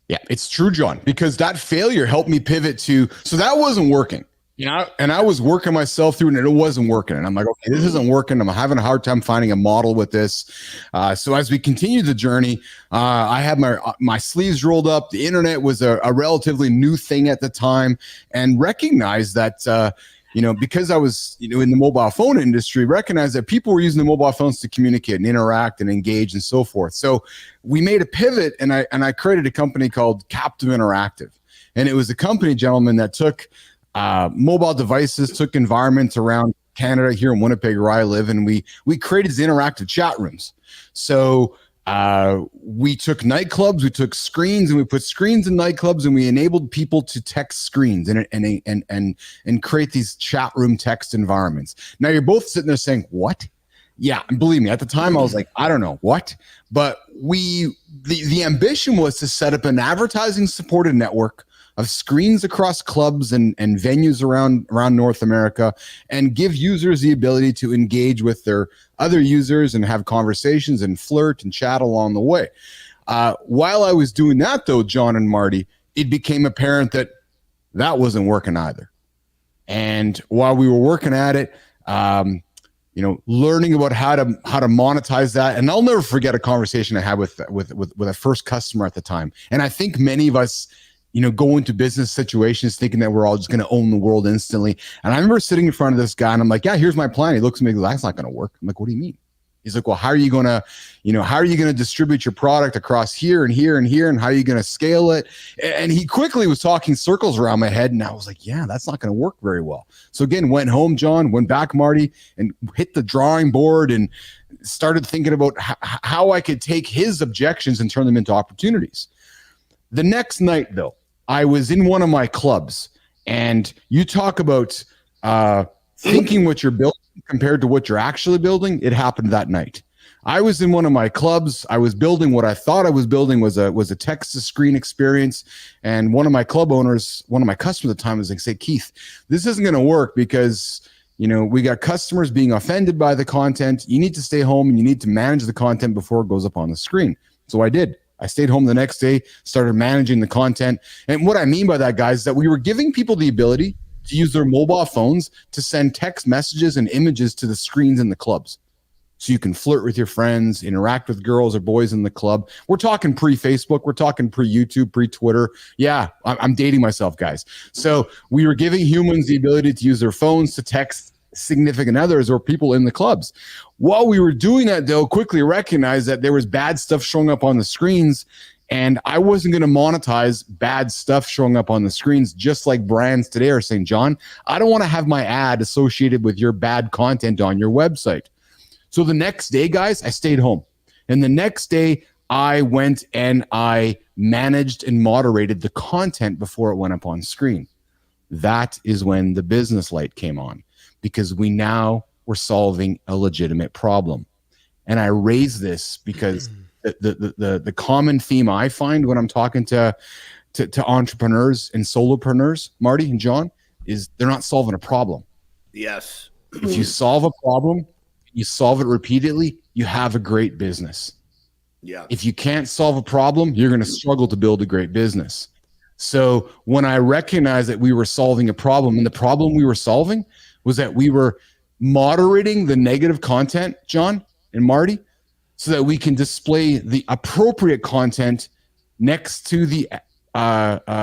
Yeah, it's true, John, because that failure helped me pivot so that wasn't working. And I was working myself through it and it wasn't working. And I'm like, okay, this isn't working. I'm having a hard time finding a model with this. So as we continued the journey, I had my sleeves rolled up. The internet was a relatively new thing at the time, and recognized that, because I was, in the mobile phone industry, recognized that people were using the mobile phones to communicate and interact and engage and so forth. So we made a pivot, and I created a company called Captive Interactive. And it was a company, gentlemen, that took mobile devices, took environments around Canada here in Winnipeg where I live, and we created these interactive chat rooms. So we took nightclubs, we took screens, and we put screens in nightclubs, and we enabled people to text screens and create these chat room text environments. Now you're both sitting there saying, what? Yeah, and believe me, at the time I was like, I don't know what, but the ambition was to set up an advertising supported network of screens across clubs and venues around North America, and give users the ability to engage with their other users and have conversations and flirt and chat along the way. While I was doing that, though, John and Marty, it became apparent that wasn't working either. And while we were working at it, learning about how to monetize that. And I'll never forget a conversation I had with a first customer at the time. And I think many of us, go into business situations thinking that we're all just going to own the world instantly. And I remember sitting in front of this guy and I'm like, yeah, here's my plan. He looks at me, that's not going to work. I'm like, what do you mean? He's like, well, how are you going to distribute your product across here and here and here? And how are you going to scale it? And he quickly was talking circles around my head. And I was like, yeah, that's not going to work very well. So again, went home, John, went back, Marty, and hit the drawing board and started thinking about how I could take his objections and turn them into opportunities. The next night, though, I was in one of my clubs, And you talk about thinking what you're building compared to what you're actually building. It happened that night. I was in one of my clubs. I was building what I thought I was building was a text to screen experience. And one of my club owners, one of my customers at the time was like, say, Keith, this isn't going to work because, you know, we got customers being offended by the content. You need to stay home and you need to manage the content before it goes up on the screen. So I did. I stayed home the next day, started managing the content. And what I mean by that, guys, is that we were giving people the ability to use their mobile phones to send text messages and images to the screens in the clubs. So you can flirt with your friends, interact with girls or boys in the club. We're talking pre-Facebook. We're talking pre-YouTube, pre-Twitter. Yeah, I'm dating myself, guys. So we were giving humans the ability to use their phones to text significant others or people in the clubs. While we were doing that, though, quickly recognized that there was bad stuff showing up on the screens, and I wasn't going to monetize bad stuff showing up on the screens, just like brands today are saying, John, I don't want to have my ad associated with your bad content on your website. So the next day, guys, I stayed home. And the next day, I went and I managed and moderated the content before it went up on screen. That is when the business light came on, because we now were solving a legitimate problem. And I raise this because the common theme I find when I'm talking to entrepreneurs and solopreneurs, Marty and John, is they're not solving a problem. Yes. If you solve a problem, you solve it repeatedly, you have a great business. Yeah. If you can't solve a problem, you're going to struggle to build a great business. So when I recognized that we were solving a problem, and the problem we were solving was that we were moderating the negative content, John and Marty, so that we can display the appropriate content next to the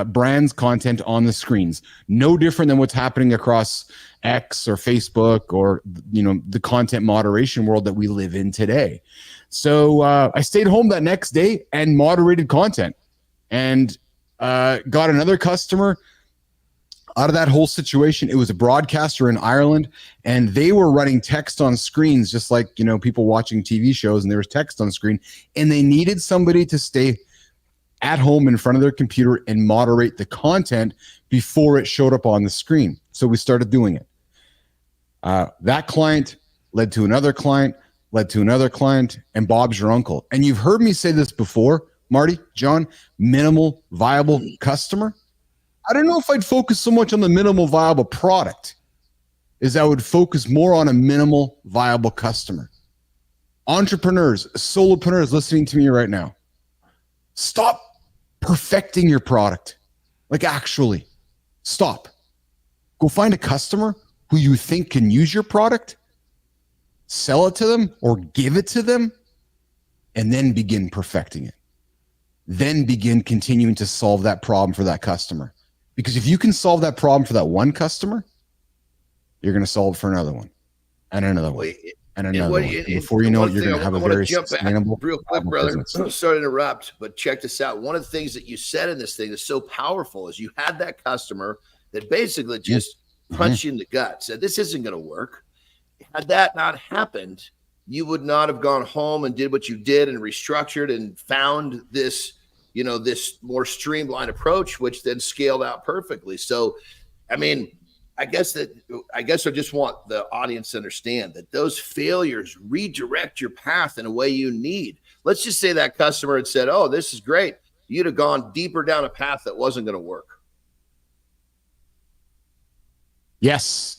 brand's content on the screens. No different than what's happening across X or Facebook or, you know, the content moderation world that we live in today. So I stayed home that next day and moderated content, and got another customer out of that whole situation. It was a broadcaster in Ireland, and they were running text on screens, just like, you know, people watching TV shows, and there was text on screen, and they needed somebody to stay at home in front of their computer and moderate the content before it showed up on the screen. So we started doing it. That client led to another client, led to another client, and Bob's your uncle. And you've heard me say this before, Marty, John, minimal viable customer. I don't know if I'd focus so much on the minimal viable product as I would focus more on a minimal viable customer. Entrepreneurs, solopreneurs listening to me right now, stop perfecting your product. Like, actually, stop. Go find a customer who you think can use your product, sell it to them or give it to them, and then begin perfecting it. Then begin continuing to solve that problem for that customer. Because if you can solve that problem for that one customer, you're going to solve it for another one and another one and another one. And before you know it, you're going to have a very sustainable, real quick, brother. business. Sorry to interrupt, but check this out. One of the things that you said in this thing that's so powerful is you had that customer that basically just punched you in the gut, said, this isn't going to work. Had that not happened, you would not have gone home and did what you did and restructured and found this, you know, this more streamlined approach, which then scaled out perfectly. So, I mean, I guess I just want the audience to understand that those failures redirect your path in a way you need. Let's just say that customer had said, oh, this is great. You'd have gone deeper down a path that wasn't going to work. Yes.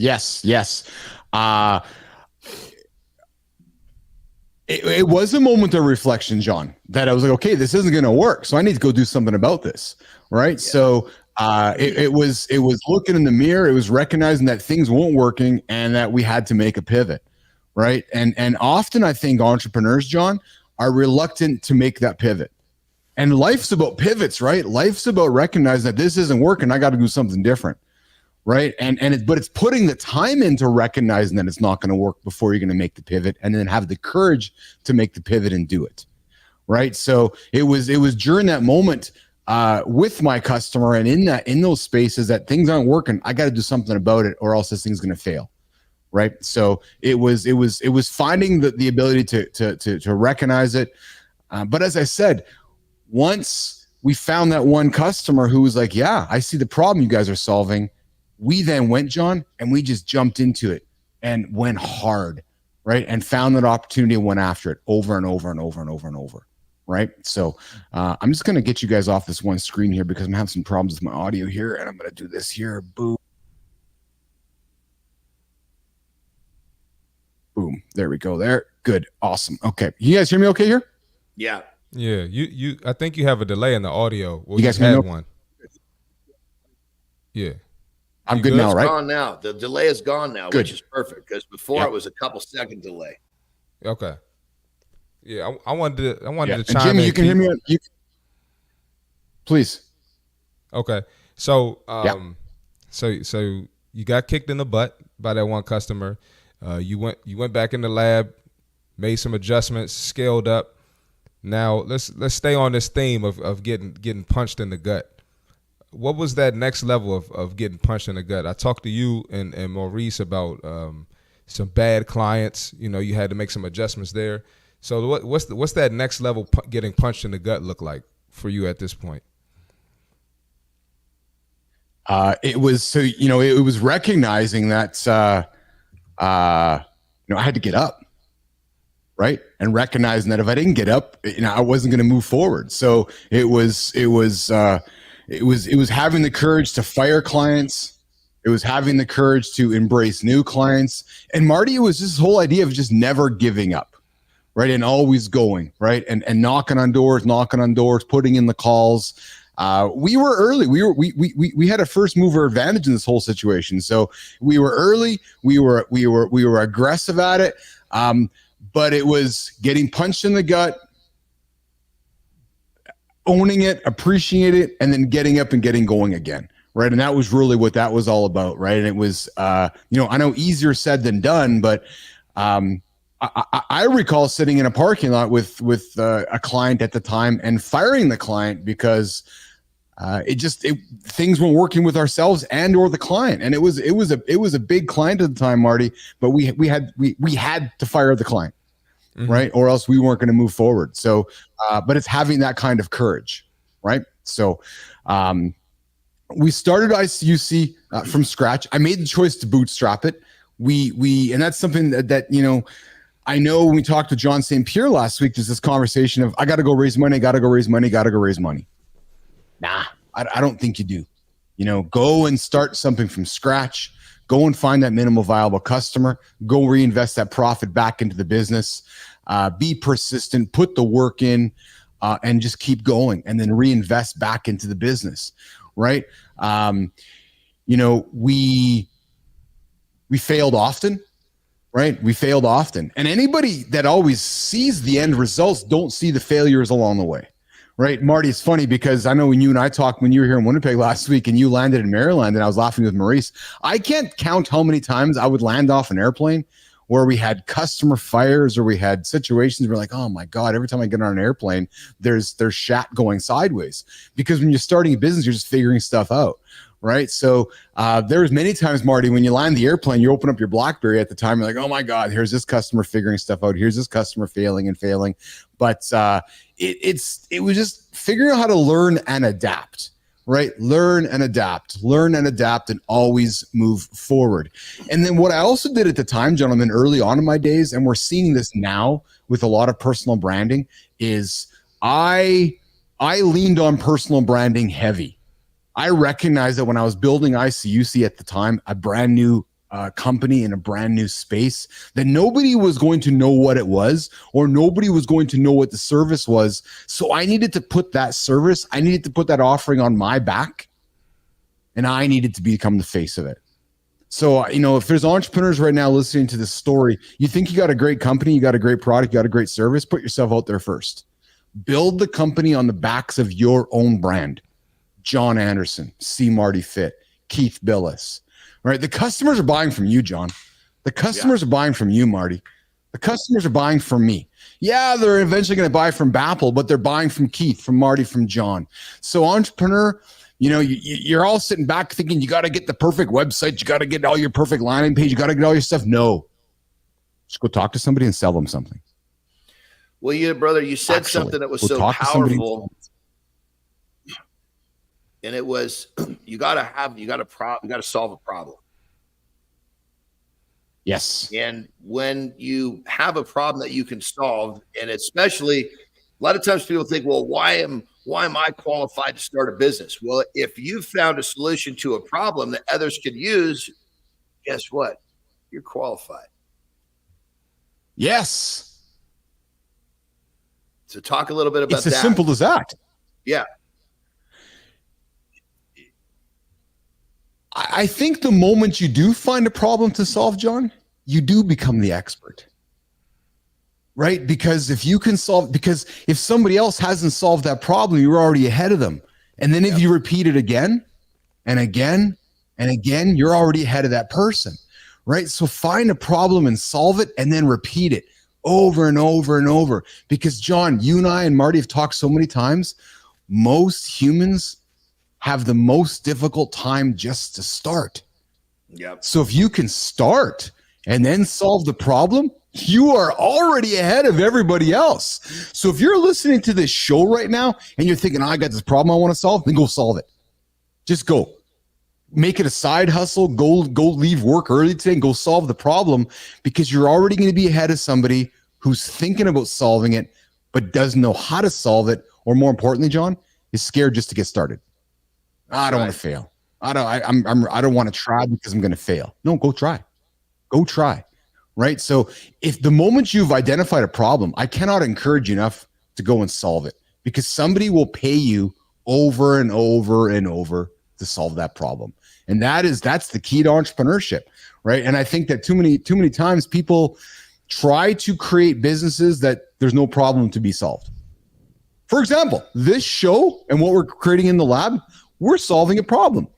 It was a moment of reflection, John, that I was like, okay, this isn't going to work. So I need to go do something about this. Right. Yeah. So it was looking in the mirror. It was recognizing that things weren't working and that we had to make a pivot. Right. And often I think entrepreneurs, John, are reluctant to make that pivot. And life's about pivots, right? Life's about recognizing that this isn't working. I got to do something different. Right. But it's putting the time into recognizing that it's not going to work before you're going to make the pivot, and then have the courage to make the pivot and do it. Right. So it was during that moment with my customer and in those spaces that things aren't working. I got to do something about it, or else this thing's going to fail. Right. So it was finding the ability to recognize it. But as I said, once we found that one customer who was like, yeah, I see the problem you guys are solving, we then went, John, and we just jumped into it and went hard, right? And found that opportunity and went after it over and over and over and over and over, right? So I'm just going to get you guys off this one screen here because I'm having some problems with my audio here, and I'm going to do this here. Boom. Boom. There we go there. Good. Awesome. Okay. You guys hear me okay here? Yeah. Yeah. You I think you have a delay in the audio. Well, you guys had know? one. Yeah. I'm good now, right? It's gone now. The delay is gone now, good. Which is perfect because before it was a couple second delay. Okay. Yeah, I wanted to chime and in. Jimmy, you can hear me? Please. Okay. So so you got kicked in the butt by that one customer. You went back in the lab, made some adjustments, scaled up. Now let's stay on this theme of getting punched in the gut. What was that next level of getting punched in the gut? I talked to you and Maurice about some bad clients. You had to make some adjustments there. So what's that next level getting punched in the gut look like for you at this point? It was recognizing that I had to get up, right? And recognizing that if I didn't get up, I wasn't going to move forward. So it was having the courage to fire clients. It was having the courage to embrace new clients. And Marty, it was this whole idea of just never giving up, right? And always going, right? And knocking on doors, putting in the calls. We were early. We had a first mover advantage in this whole situation. So we were early. We were aggressive at it. But it was getting punched in the gut, owning it, appreciating it, and then getting up and getting going again, right? And that was really what that was all about, right? And it was, I know easier said than done, but I recall sitting in a parking lot with a client at the time and firing the client because things weren't working with ourselves and or the client, and it was a big client at the time, Marty. But we had to fire the client. Mm-hmm. Right? Or else we weren't going to move forward. So, but it's having that kind of courage, right? So, we started ICUC from scratch. I made the choice to bootstrap it. And that's something that I know when we talked to John St. Pierre last week, there's this conversation of, I got to go raise money. Nah, I don't think you do. Go and start something from scratch. Go and find that minimal viable customer. Go reinvest that profit back into the business. Be persistent, put the work in, and just keep going, and then reinvest back into the business, right? We failed often, right? We failed often. And anybody that always sees the end results don't see the failures along the way. Right, Marty, it's funny because I know when you and I talked when you were here in Winnipeg last week and you landed in Maryland and I was laughing with Maurice, I can't count how many times I would land off an airplane where we had customer fires or we had situations where like, oh my God, every time I get on an airplane, there's shat going sideways. Because when you're starting a business, you're just figuring stuff out. Right. So there's many times, Marty, when you land the airplane, you open up your BlackBerry at the time, you're like, oh my God, here's this customer figuring stuff out. Here's this customer failing. But it was just figuring out how to learn and adapt, right? Learn and adapt, and always move forward. And then what I also did at the time, gentlemen, early on in my days, and we're seeing this now with a lot of personal branding, is I leaned on personal branding heavy. I recognized that when I was building ICUC at the time, a brand new company in a brand new space, that nobody was going to know what it was, or nobody was going to know what the service was. So I needed to put that service, I needed to put that offering on my back, and I needed to become the face of it. So, if there's entrepreneurs right now listening to this story, you think you got a great company, you got a great product, you got a great service, put yourself out there first. Build the company on the backs of your own brand. John Anderson, C. Marty Fit, Keith Bilous, right? The customers are buying from you, John. The customers are buying from you, Marty. The customers are buying from me. Yeah, they're eventually going to buy from BAPL, but they're buying from Keith, from Marty, from John. So entrepreneur, you're all sitting back thinking you got to get the perfect website. You got to get all your perfect landing page. You got to get all your stuff. No, just go talk to somebody and sell them something. Well, brother, you said something that was so powerful. and it was you got to solve a problem. Yes. And when you have a problem that you can solve, and especially a lot of times people think, well, why am I qualified to start a business? Well, if you found a solution to a problem that others could use, guess what? You're qualified. Yes. So talk a little bit about that. It's as simple as that. Yeah. I think the moment you do find a problem to solve, John, you do become the expert, right? Because if somebody else hasn't solved that problem, you're already ahead of them. And then if you repeat it again and again and again, you're already ahead of that person, right? So find a problem and solve it and then repeat it over and over and over. Because John, you and I and Marty have talked so many times, most humans have the most difficult time just to start. Yep. So if you can start and then solve the problem, you are already ahead of everybody else. So if you're listening to this show right now and you're thinking, I got this problem I want to solve, then go solve it. Just go. Make it a side hustle. Go leave work early today and go solve the problem, because you're already going to be ahead of somebody who's thinking about solving it but doesn't know how to solve it, or more importantly, John, is scared just to get started. I don't want to fail. I don't want to try because I'm going to fail. No, go try. Go try. Right? So if the moment you've identified a problem, I cannot encourage you enough to go and solve it, because somebody will pay you over and over and over to solve that problem. And that's the key to entrepreneurship, right? And I think that too many times people try to create businesses that there's no problem to be solved. For example, this show and what we're creating in the lab, we're solving a problem.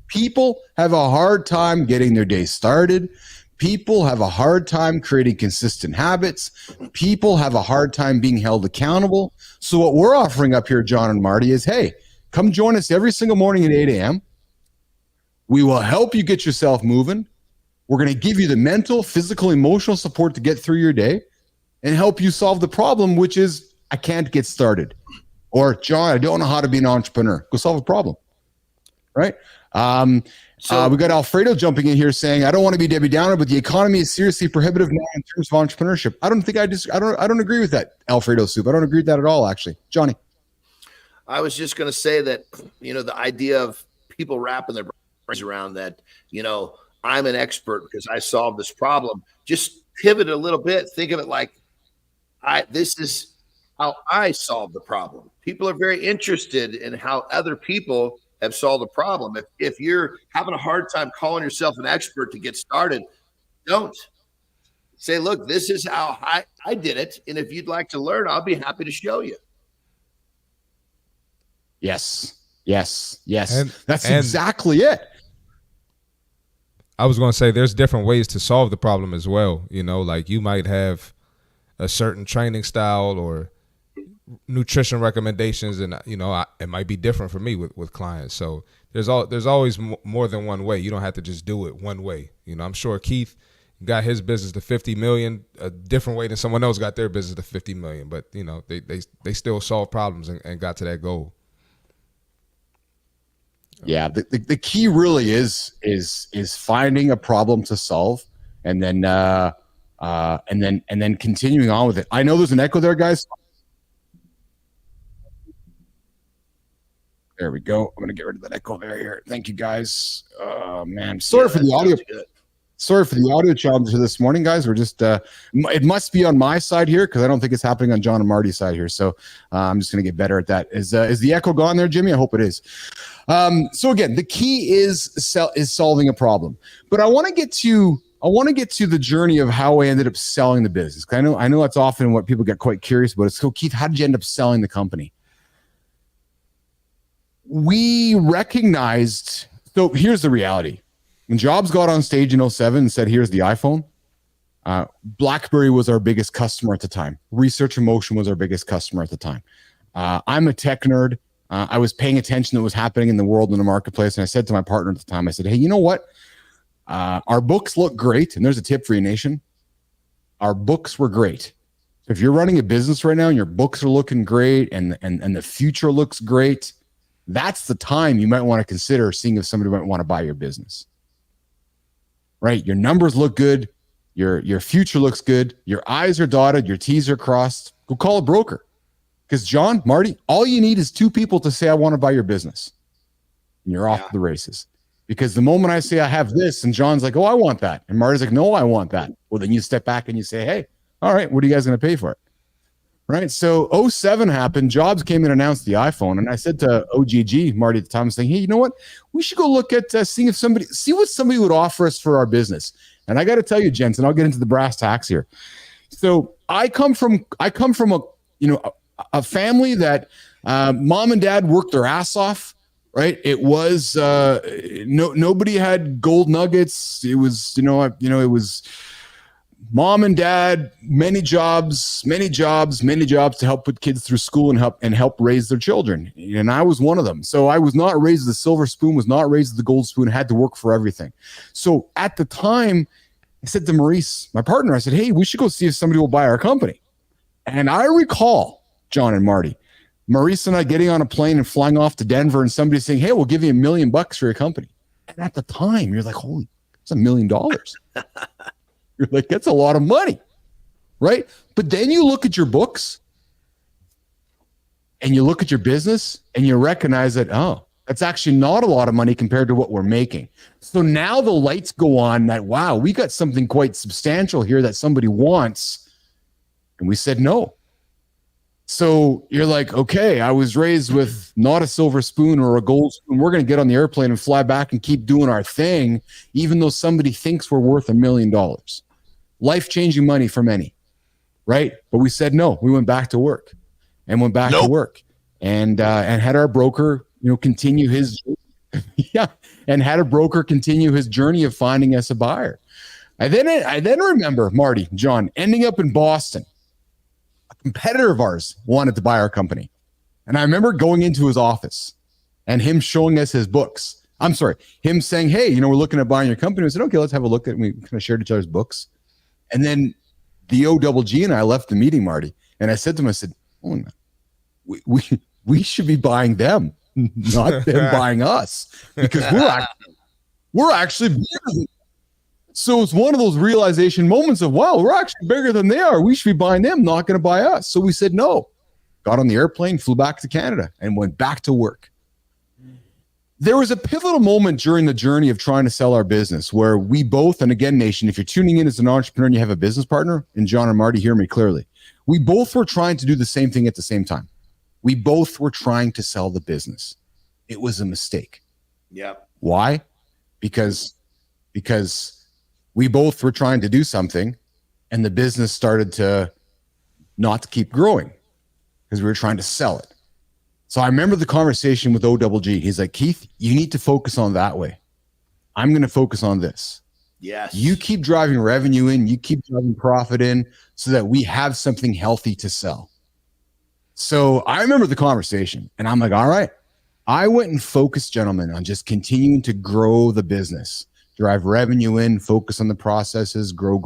People have a hard time getting their day started. People have a hard time creating consistent habits. People have a hard time being held accountable. So what we're offering up here, John and Marty, is, hey, come join us every single morning at 8 a.m. We will help you get yourself moving. We're going to give you the mental, physical, emotional support to get through your day and help you solve the problem, which is, I can't get started. Or, John, I don't know how to be an entrepreneur. Go solve a problem. Right? We got Alfredo jumping in here saying, I don't want to be Debbie Downer, but the economy is seriously prohibitive now in terms of entrepreneurship. I don't agree with that, Alfredo Soup. I don't agree with that at all, actually. Johnny. I was just going to say that, the idea of people wrapping their brains around that, I'm an expert because I solved this problem. Just pivot a little bit. Think of it like, this is how I solved the problem. People are very interested in how other people have solved the problem. If you're having a hard time calling yourself an expert to get started, don't say, look, this is how I did it. And if you'd like to learn, I'll be happy to show you. Yes. That's exactly it. I was going to say there's different ways to solve the problem as well. Like you might have a certain training style or nutrition recommendations, and it might be different for me with clients. So there's always more than one way. You don't have to just do it one way. I'm sure Keith got his business to 50 million a different way than someone else got their business to 50 million, but they still solve problems and got to that goal. Yeah, the key really is finding a problem to solve and then continuing on with it. I know there's an echo there, guys. There we go. I'm going to get rid of that echo there here. Thank you, guys. Oh, man. Sorry for the audio challenge this morning, guys. We're just, it must be on my side here because I don't think it's happening on John and Marty's side here. So I'm just going to get better at that. Is the echo gone there, Jimmy? I hope it is. So again, the key is solving a problem. But I want to get to the journey of how I ended up selling the business. I know that's often what people get quite curious about. So Keith, how did you end up selling the company? We recognized, so here's the reality. When Jobs got on stage in 2007 and said, here's the iPhone, BlackBerry was our biggest customer at the time. Research and Motion was our biggest customer at the time. I'm a tech nerd. I was paying attention to what was happening in the world, in the marketplace. And I said to my partner at the time, I said, hey, you know what? Our books look great. And there's a tip for you, nation. Our books were great. If you're running a business right now and your books are looking great and the future looks great, that's the time you might want to consider seeing if somebody might want to buy your business. Right? Your numbers look good. Your future looks good. Your I's are dotted. Your T's are crossed. Go call a broker. Because John, Marty, all you need is two people to say, I want to buy your business. And you're off to the races. Because the moment I say I have this, and John's like, oh, I want that. And Marty's like, no, I want that. Well, then you step back and you say, hey, all right, what are you guys going to pay for it? Right. So 07 happened. Jobs came and announced the iPhone. And I said to OGG, Marty at the time, saying, hey, you know what? We should go look at see what somebody would offer us for our business. And I got to tell you, gents, and I'll get into the brass tacks here. So I come from a family that mom and dad worked their ass off. Right. It was nobody had gold nuggets. It was, it was mom and dad, many jobs to help put kids through school and help raise their children. And I was one of them. So I was not raised with the silver spoon, was not raised with the gold spoon, had to work for everything. So at the time, I said to Maurice, my partner, I said, hey, we should go see if somebody will buy our company. And I recall, John and Marty, Maurice and I getting on a plane and flying off to Denver and somebody saying, hey, we'll give you $1 million for your company. And at the time, you're like, holy, it's $1 million. You're like, that's a lot of money, right? But then you look at your books and you look at your business and you recognize that, oh, that's actually not a lot of money compared to what we're making. So now the lights go on that, wow, we got something quite substantial here that somebody wants. And we said no. So you're like, okay, I was raised with not a silver spoon or a gold spoon. We're going to get on the airplane and fly back and keep doing our thing, even though somebody thinks we're worth $1 million. Life-changing money for many, right? But we said no. We went back to work and had our broker, continue his and had a broker continue his journey of finding us a buyer. I then remember, Marty, John, ending up in Boston. Competitor of ours wanted to buy our company. And I remember going into his office and him showing us his books. I'm sorry, him saying, hey, we're looking at buying your company. We said, okay, let's have a look at it. We kind of shared each other's books. And then the OGG and I left the meeting, Marty. And I said to him, I said, oh, we should be buying them, not them buying us, because we're actually bigger than. So it's one of those realization moments of, wow, we're actually bigger than they are. We should be buying them, not going to buy us. So we said no, got on the airplane, flew back to Canada and went back to work. There was a pivotal moment during the journey of trying to sell our business where we both, and again, nation, if you're tuning in as an entrepreneur and you have a business partner, and John and Marty, hear me clearly, we both were trying to do the same thing at the same time. We both were trying to sell the business. It was a mistake. Yeah. Why? Because we both were trying to do something and the business started to not keep growing because we were trying to sell it. So I remember the conversation with OGG. He's like, Keith, you need to focus on that way. I'm going to focus on this. Yes. You keep driving revenue in, you keep driving profit in so that we have something healthy to sell. So I remember the conversation and I'm like, all right. I went and focused, gentlemen, on just continuing to grow the business. Drive revenue in, focus on the processes, grow.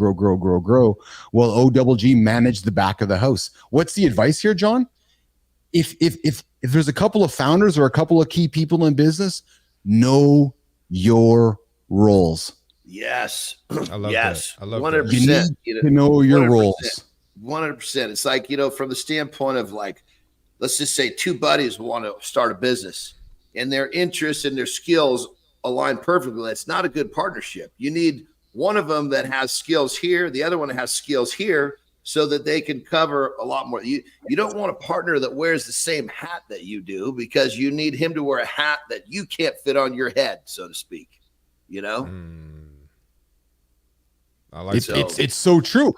While OGG managed the back of the house. What's the advice here, John? If there's a couple of founders or a couple of key people in business, know your roles. Yes. I love yes. that. I love 100%. That. You need to know your 100%. Roles. 100%. It's like, from the standpoint of like, let's just say two buddies want to start a business and their interests and their skills align perfectly. It's not a good partnership. You need one of them that has skills here, the other one has skills here, so that they can cover a lot more. You don't want a partner that wears the same hat that you do, because you need him to wear a hat that you can't fit on your head, so to speak. I like it's so true.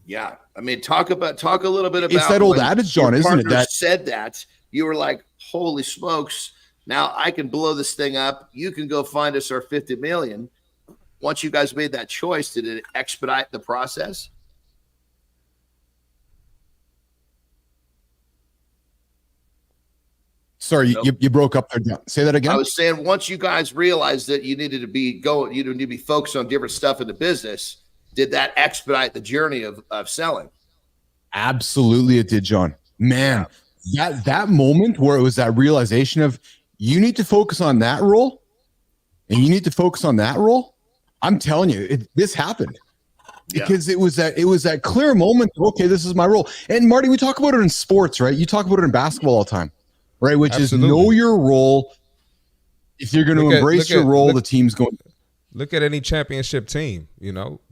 Yeah, I mean, talk a little bit about. It's that old adage, John, isn't it? That said that you were like, holy smokes. Now I can blow this thing up. You can go find us our 50 million. Once you guys made that choice, did it expedite the process? Sorry, you broke up there. Say that again. I was saying, once you guys realized that you needed to be focused on different stuff in the business, did that expedite the journey of selling? Absolutely, it did, John. Man, that moment where it was that realization of you need to focus on that role and you need to focus on that role. I'm telling you, this happened because it was that clear moment. Okay, this is my role. And Marty, we talk about it in sports, right? You talk about it in basketball all the time, right? Which Absolutely. Is know your role. If you're going to embrace your role, the team's going. Look at any championship team.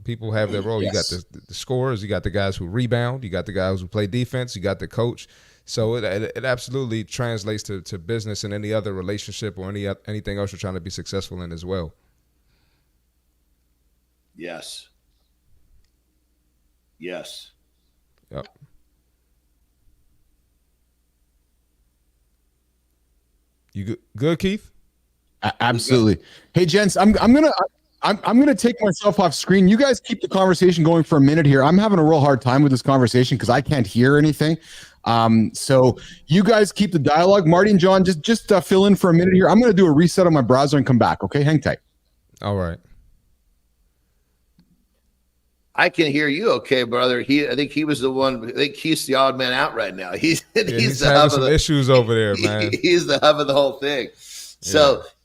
People have their role. Yes. You got the scorers, you got the guys who rebound, you got the guys who play defense, you got the coach. So it absolutely translates to business and any other relationship or anything else you're trying to be successful in as well. Yes. Yes. Yep. You good, Keith? Absolutely. Hey, gents, I'm gonna take myself off screen. You guys keep the conversation going for a minute here. I'm having a real hard time with this conversation because I can't hear anything. So you guys keep the dialogue. Marty and John, just fill in for a minute here. I'm gonna do a reset on my browser and come back. Okay, hang tight. All right. I can hear you, okay, brother. I think he was the one. I think he's the odd man out right now. He's having some issues over there, man. He's the hub of the whole thing.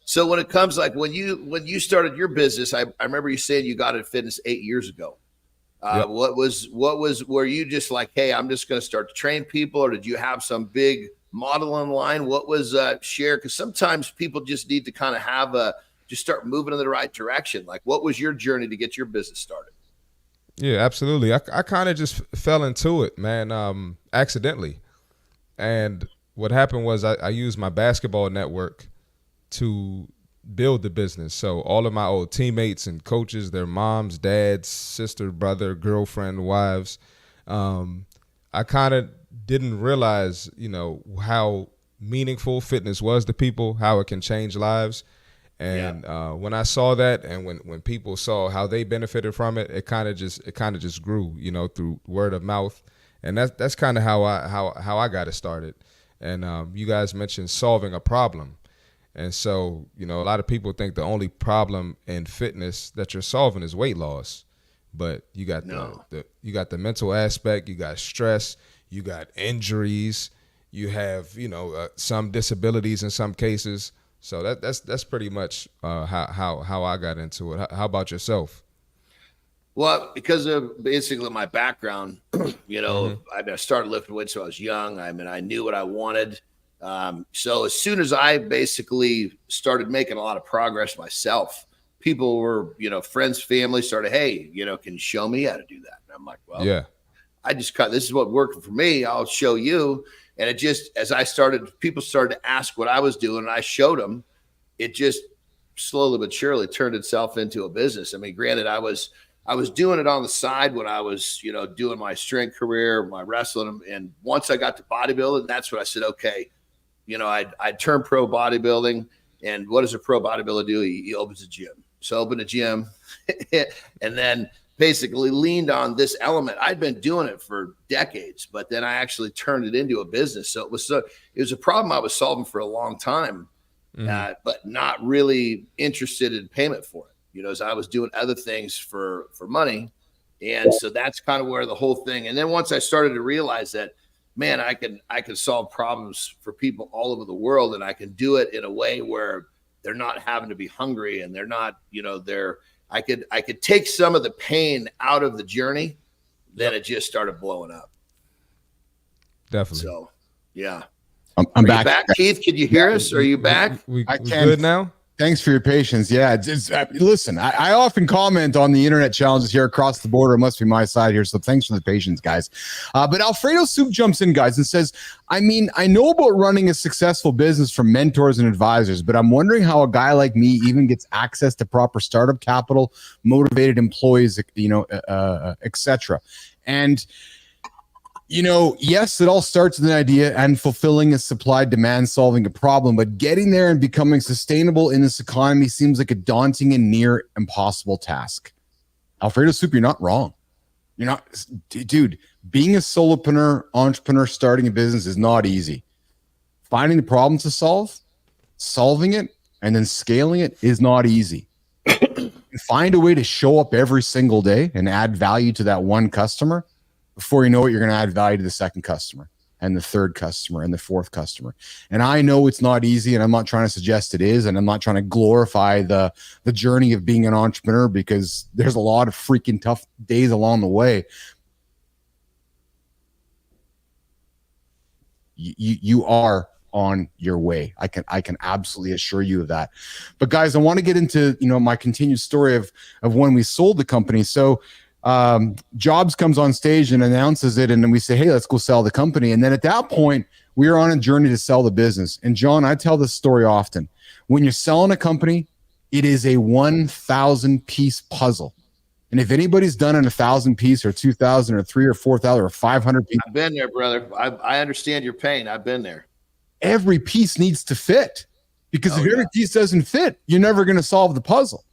So when it comes like when you started your business, I remember you saying you got into fitness 8 years ago. Yep. Were you just like, hey, I'm just going to start to train people, or did you have some big model in line? What was share? Because sometimes people just need to kind of just start moving in the right direction. Like, what was your journey to get your business started? Yeah, absolutely. I kind of just fell into it, man, accidentally. And what happened was I used my basketball network to build the business. So all of my old teammates and coaches, their moms, dads, sister, brother, girlfriend, wives, I kind of didn't realize, how meaningful fitness was to people, how it can change lives. And when I saw that, and when people saw how they benefited from it, it kind of just grew, through word of mouth. And that's kind of how I got it started. And you guys mentioned solving a problem. And so, a lot of people think the only problem in fitness that you're solving is weight loss, but you got the mental aspect, you got stress, you got injuries, you have some disabilities in some cases. So that's pretty much how I got into it. How about yourself? Well, because of basically my background, I started lifting weights when I was young. I knew what I wanted. So as soon as I basically started making a lot of progress myself, people were, friends, family started, hey, can you show me how to do that? And I'm like, well, yeah, this is what worked for me. I'll show you. And it just, as people started to ask what I was doing and I showed them, it just slowly but surely turned itself into a business. I mean, granted, I was doing it on the side when I was, doing my strength career, my wrestling. And once I got to bodybuilding, that's when I said, okay, I'd turn pro bodybuilding. And what does a pro bodybuilder do? He opens a gym. So I opened a gym and then basically leaned on this element. I'd been doing it for decades, but then I actually turned it into a business. So it was a problem I was solving for a long time, but not really interested in payment for it. As I was doing other things for money. And so that's kind of where the whole thing. And then once I started to realize that, man, I can solve problems for people all over the world, and I can do it in a way where they're not having to be hungry, and they're not, I could take some of the pain out of the journey. Then it just started blowing up. Definitely. So, yeah. I'm back. Keith, can you hear us? Are you back? We good now? Thanks for your patience. Yeah, listen, I often comment on the internet challenges here across the border. It must be my side here, so thanks for the patience, guys. But Alfredo Soup jumps in, guys, and says, I know about running a successful business from mentors and advisors, but I'm wondering how a guy like me even gets access to proper startup capital, motivated employees, etc. And yes, it all starts with an idea and fulfilling a supply demand, solving a problem, but getting there and becoming sustainable in this economy seems like a daunting and near impossible task. Alfredo Soup, you're not wrong. You're not, dude, being a solopreneur, entrepreneur, starting a business is not easy. Finding the problem to solve, solving it, and then scaling it is not easy. Find a way to show up every single day and add value to that one customer. Before you know it, you're going to add value to the second customer and the third customer and the fourth customer. And I know it's not easy, and I'm not trying to suggest it is, and I'm not trying to glorify the journey of being an entrepreneur, because there's a lot of freaking tough days along the way. You are on your way. I can absolutely assure you of that. But guys, I want to get into, my continued story of when we sold the company. So Jobs comes on stage and announces it, and then we say, hey, let's go sell the company. And then at that point, we are on a journey to sell the business. And John, I tell this story often. When you're selling a company, it is a 1,000 piece puzzle. And if anybody's done an 1,000 piece or 2,000 or 3 or 4,000 or 500 piece, I've been there, brother. I understand your pain. I've been there. Every piece needs to fit, because if every piece doesn't fit, you're never going to solve the puzzle.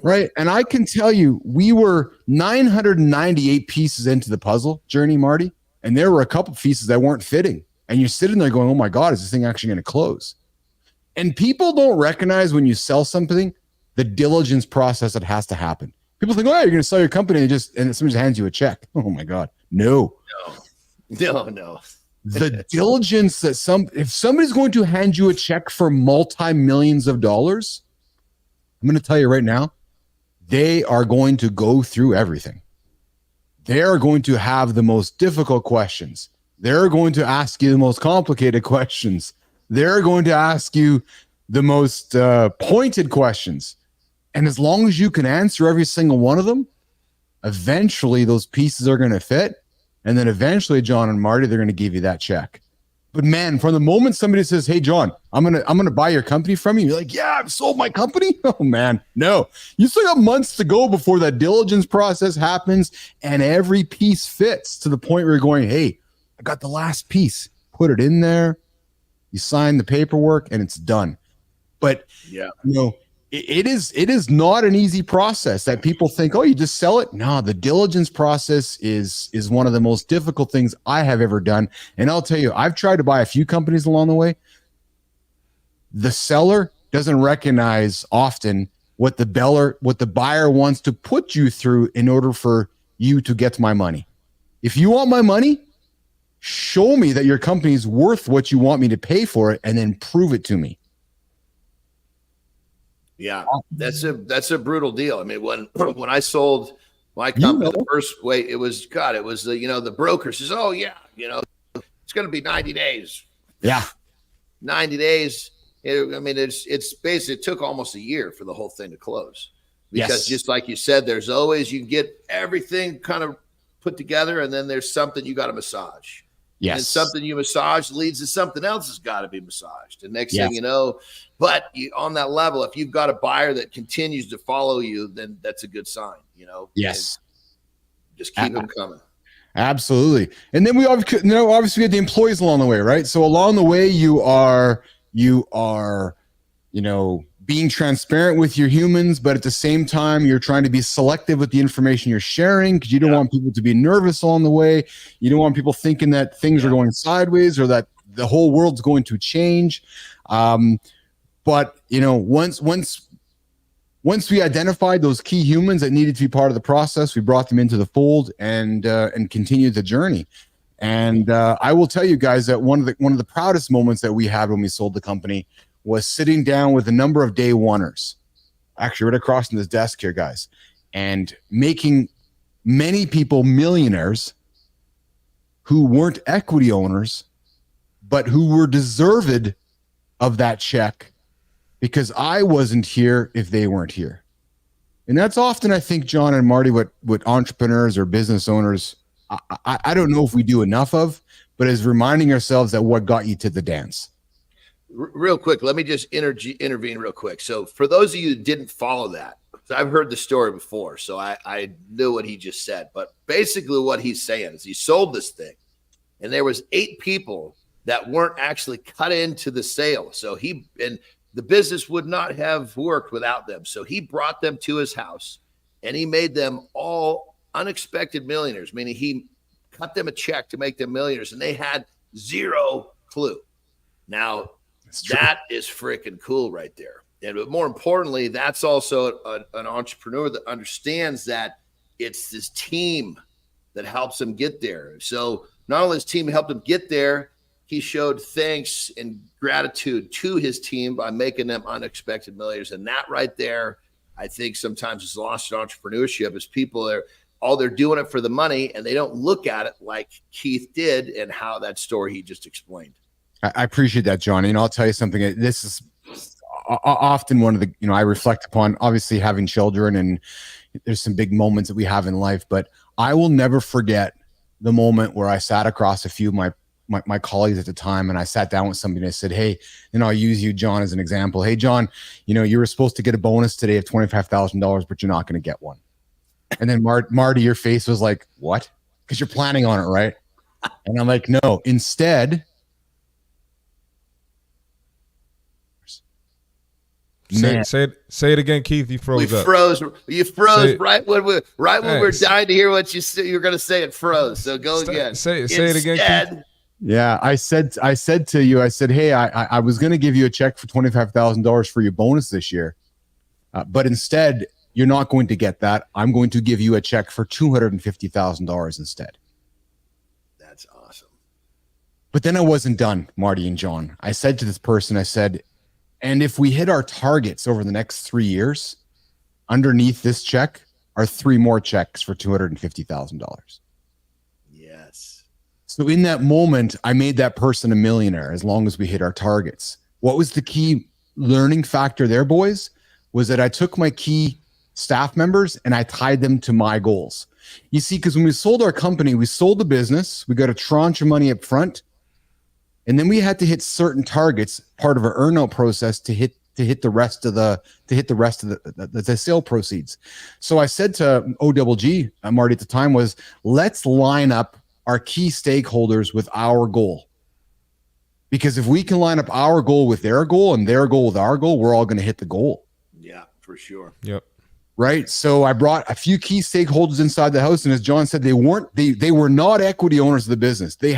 Right. And I can tell you, we were 998 pieces into the puzzle journey, Marty, and there were a couple pieces that weren't fitting. And you're sitting there going, oh my God, is this thing actually going to close? And people don't recognize when you sell something, the diligence process that has to happen. People think, oh, you're going to sell your company and somebody just hands you a check. Oh my God. No. The diligence that if somebody's going to hand you a check for multi-millions of dollars, I'm going to tell you right now, they are going to go through everything. They are going to have the most difficult questions. They're going to ask you the most complicated questions. They're going to ask you the most pointed questions. And as long as you can answer every single one of them, eventually those pieces are going to fit. And then eventually, John and Marty, they're going to give you that check. But man, from the moment somebody says, hey, John, I'm gonna buy your company from you, you're like, yeah, I've sold my company. Oh man, no. You still got months to go before that diligence process happens and every piece fits to the point where you're going, hey, I got the last piece. Put it in there. You sign the paperwork and it's done. But it is not an easy process that people think, oh, you just sell it. No, the diligence process is one of the most difficult things I have ever done. And I'll tell you, I've tried to buy a few companies along the way. The seller doesn't recognize often what the buyer wants to put you through in order for you to get my money. If you want my money, show me that your company is worth what you want me to pay for it, and then prove it to me. Yeah, that's a brutal deal. I mean, when I sold my company the first way, it was the broker says, oh yeah, it's going to be 90 days. Yeah, 90 days. It's basically, it took almost a year for the whole thing to close, because just like you said, there's always, you can get everything kind of put together, and then there's something you got to massage. Yes. And something you massage leads to something else that's got to be massaged. And next thing you know, but on that level, if you've got a buyer that continues to follow you, then that's a good sign, Yes. And just keep them coming. Absolutely. And then we obviously had the employees along the way, right? So along the way, you are, being transparent with your humans, but at the same time, you're trying to be selective with the information you're sharing, because you don't want people to be nervous along the way. You don't want people thinking that things are going sideways or that the whole world's going to change. But once we identified those key humans that needed to be part of the process, we brought them into the fold and continued the journey. And I will tell you guys that one of the proudest moments that we had when we sold the company was sitting down with a number of day oneers, actually right across from this desk here, guys, and making many people millionaires who weren't equity owners, but who were deserved of that check, because I wasn't here if they weren't here. And that's often, I think, John and Marty, what entrepreneurs or business owners, I don't know if we do enough of, but is reminding ourselves that what got you to the dance. Real quick, let me just intervene real quick. So for those of you who didn't follow that, I've heard the story before, so I knew what he just said. But basically what he's saying is he sold this thing, and there was 8 people that weren't actually cut into the sale. So the business would not have worked without them. So he brought them to his house, and he made them all unexpected millionaires, meaning he cut them a check to make them millionaires, and they had zero clue. Now, that is freaking cool right there. And but more importantly, that's also an entrepreneur that understands that it's this team that helps them get there. So not only his team helped him get there, he showed thanks and gratitude to his team by making them unexpected millionaires. And that right there, I think sometimes is lost in entrepreneurship, is people they're doing it for the money, and they don't look at it like Keith did and how that story he just explained. I appreciate that, John. I'll tell you something. This is often one of the, I reflect upon, obviously having children, and there's some big moments that we have in life, but I will never forget the moment where I sat across a few of my colleagues at the time, and I sat down with somebody and I said, hey, I'll use you, John, as an example. Hey, John, you were supposed to get a bonus today of $25,000, but you're not going to get one. And then Marty, your face was like, what? Because you're planning on it, right? And I'm like, no, instead, say it again, Keith. You froze up. You froze right when we're dying to hear what you're going to say. It froze. So go again. Say it again, Keith. Yeah, I said to you, I said, hey, I was going to give you a check for $25,000 for your bonus this year, but instead, you're not going to get that. I'm going to give you a check for $250,000 instead. That's awesome. But then I wasn't done, Marty and John. I said to this person, I said, and if we hit our targets over the next 3 years, underneath this check are 3 more checks for $250,000. Yes. So in that moment, I made that person a millionaire as long as we hit our targets. What was the key learning factor there, boys? Was that I took my key staff members and I tied them to my goals. You see, because when we sold our company, we sold the business, we got a tranche of money up front, and then we had to hit certain targets, part of our earnout process, to hit the rest of the sale proceeds. So I said to OGG, Marty at the time, was let's line up our key stakeholders with our goal. Because if we can line up our goal with their goal and their goal with our goal, we're all going to hit the goal. Yeah, for sure. Yep. Right. So I brought a few key stakeholders inside the house. And as John said, they were not equity owners of the business. They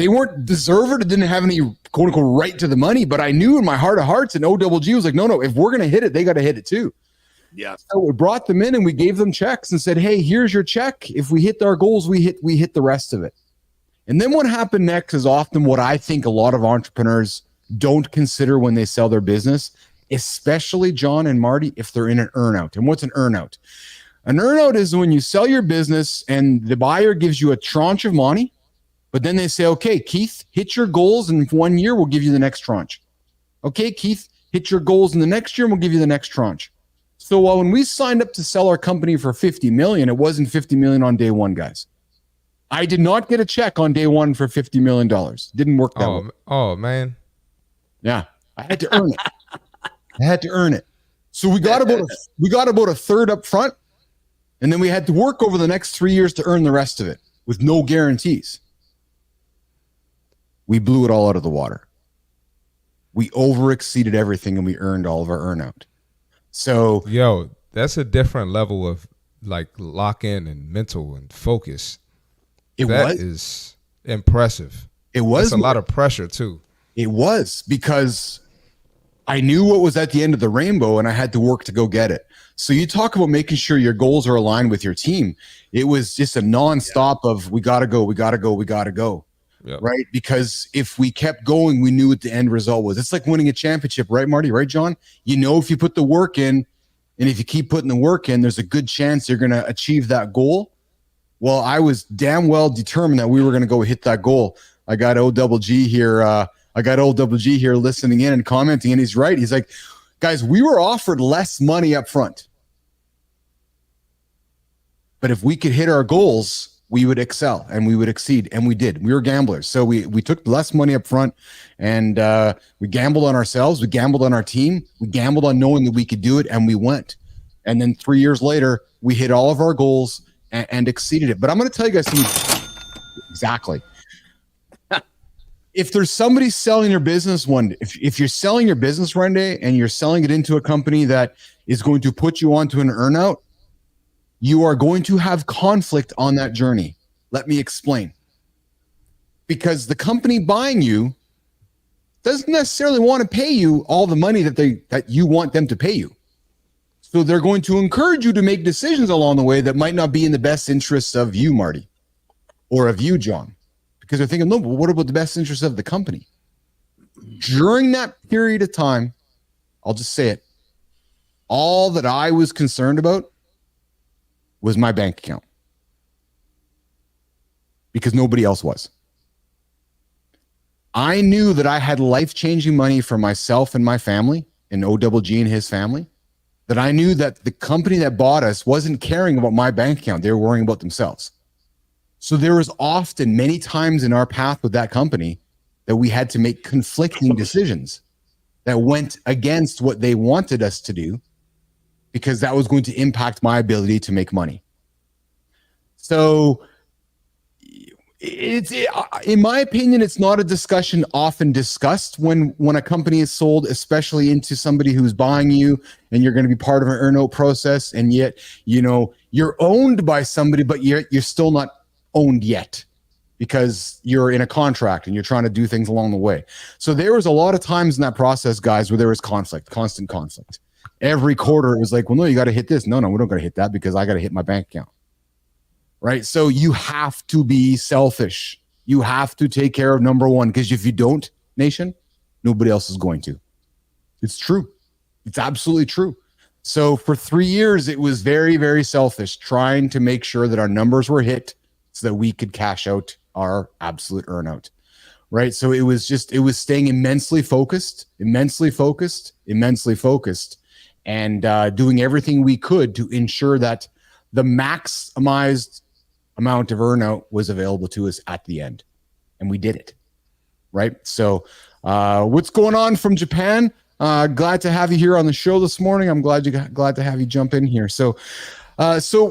weren't deserved. It didn't have any quote unquote right to the money, but I knew in my heart of hearts, and OGG was like, no, if we're going to hit it, they got to hit it too. Yeah. So we brought them in and we gave them checks and said, hey, here's your check. If we hit our goals, we hit the rest of it. And then what happened next is often what I think a lot of entrepreneurs don't consider when they sell their business, especially John and Marty, if they're in an earnout. And what's an earnout? An earnout is when you sell your business and the buyer gives you a tranche of money, but then they say, okay, Keith, hit your goals and in 1 year, we'll give you the next tranche. Okay, Keith, hit your goals in the next year and we'll give you the next tranche. So when we signed up to sell our company for $50 million, it wasn't $50 million on day one, guys. I did not get a check on day one for $50 million. Didn't work that way. Oh, man. Yeah, I had to earn it. So we got about a third up front, and then we had to work over the next 3 years to earn the rest of it with no guarantees. We blew it all out of the water. We over-exceeded everything, and we earned all of our earnout. So, that's a different level of like lock-in and mental and focus. That is impressive. It was a lot of pressure too. It was, because I knew what was at the end of the rainbow and I had to work to go get it. So you talk about making sure your goals are aligned with your team. It was just a nonstop of we got to go. Yep. Right? Because if we kept going, we knew what the end result was. It's like winning a championship, right, Marty? Right, John? If you put the work in, and if you keep putting the work in, there's a good chance you're going to achieve that goal. Well, I was damn well determined that we were going to go hit that goal. I got OGG here. Listening in and commenting, and he's right. He's like, guys, we were offered less money up front, but if we could hit our goals, we would excel and we would exceed, and we did. We were gamblers, so we took less money up front, and we gambled on ourselves. We gambled on our team. We gambled on knowing that we could do it, and we went. And then 3 years later, we hit all of our goals and exceeded it. But I'm going to tell you guys something. Exactly. If there's somebody selling your business if you're selling your business one day and you're selling it into a company that is going to put you onto an earnout, you are going to have conflict on that journey. Let me explain. Because the company buying you doesn't necessarily want to pay you all the money that you want them to pay you. So they're going to encourage you to make decisions along the way that might not be in the best interests of you, Marty. or of you, John, because they're thinking, no, but what about the best interest of the company? During that period of time, I'll just say it, all that I was concerned about was my bank account, because nobody else was. I knew that I had life-changing money for myself and my family, and OGG and his family, that I knew that the company that bought us wasn't caring about my bank account. They were worrying about themselves. So there was often many times in our path with that company that we had to make conflicting decisions that went against what they wanted us to do, because that was going to impact my ability to make money. So in my opinion, it's not a discussion often discussed when a company is sold, especially into somebody who's buying you and you're going to be part of an earn-out process. And yet, you're owned by somebody, but you're still not owned yet, because you're in a contract and you're trying to do things along the way. So there was a lot of times in that process, guys, where there was conflict, constant conflict. Every quarter, it was like, well, no, you got to hit this. No, we don't got to hit that, because I got to hit my bank account. Right? So you have to be selfish. You have to take care of number one, because if you don't, nation, nobody else is going to. It's true. It's absolutely true. So for 3 years, it was very, very selfish, trying to make sure that our numbers were hit so that we could cash out our absolute earnout. Right? So it was staying immensely focused, and doing everything we could to ensure that the maximized amount of earnout was available to us at the end. And we did it. Right? So what's going on from Japan? Glad to have you here on the show this morning. I'm glad to have you jump in here. So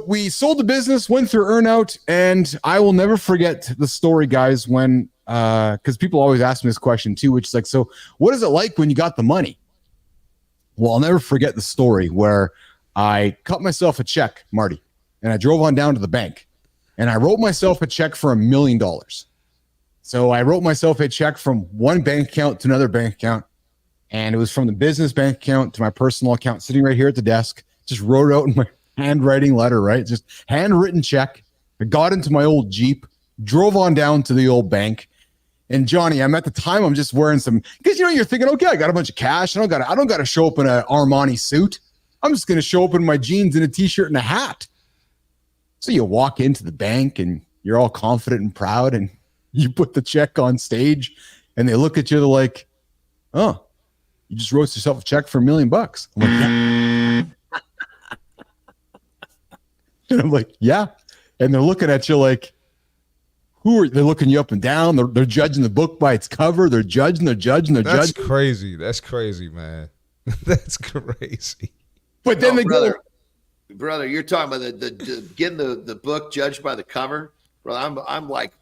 we sold the business, went through earnout, and I will never forget the story, guys, when because people always ask me this question too, which is like, so what is it like when you got the money? Well, I'll never forget the story where I cut myself a check, Marty, and I drove on down to the bank, and I wrote myself a check for $1 million. So I wrote myself a check from one bank account to another bank account, and it was from the business bank account to my personal account, sitting right here at the desk. Just wrote it out in my handwriting letter, right? Just handwritten check. I got into my old Jeep, drove on down to the old bank. And Johnny, at the time, I'm just wearing some, because you're thinking, okay, I got a bunch of cash. I don't got to show up in an Armani suit. I'm just going to show up in my jeans and a t-shirt and a hat. So you walk into the bank and you're all confident and proud, and you put the check on stage, and they look at you, they're like, oh, you just wrote yourself a check for $1 million. I'm like, yeah. And I'm like, yeah. And they're looking at you like, they're looking you up and down. They're judging the book by its cover. They're judging. That's crazy. That's crazy, man. That's crazy. But then brother, you're talking about the getting the book judged by the cover. Brother, I'm like,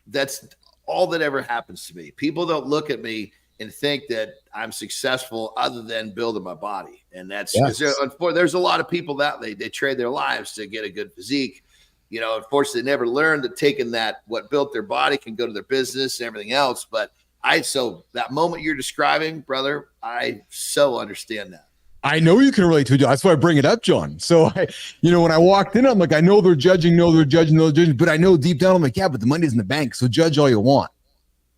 that's all that ever happens to me. People don't look at me and think that I'm successful other than building my body. And that's, there's a lot of people that they trade their lives to get a good physique. Unfortunately, they never learned that taking what built their body can go to their business and everything else. But so that moment you're describing, brother, I so understand that. I know you can relate to it. That's why I bring it up, John. So when I walked in, I'm like, I know they're judging, but I know deep down, I'm like, yeah, but the money's in the bank. So judge all you want.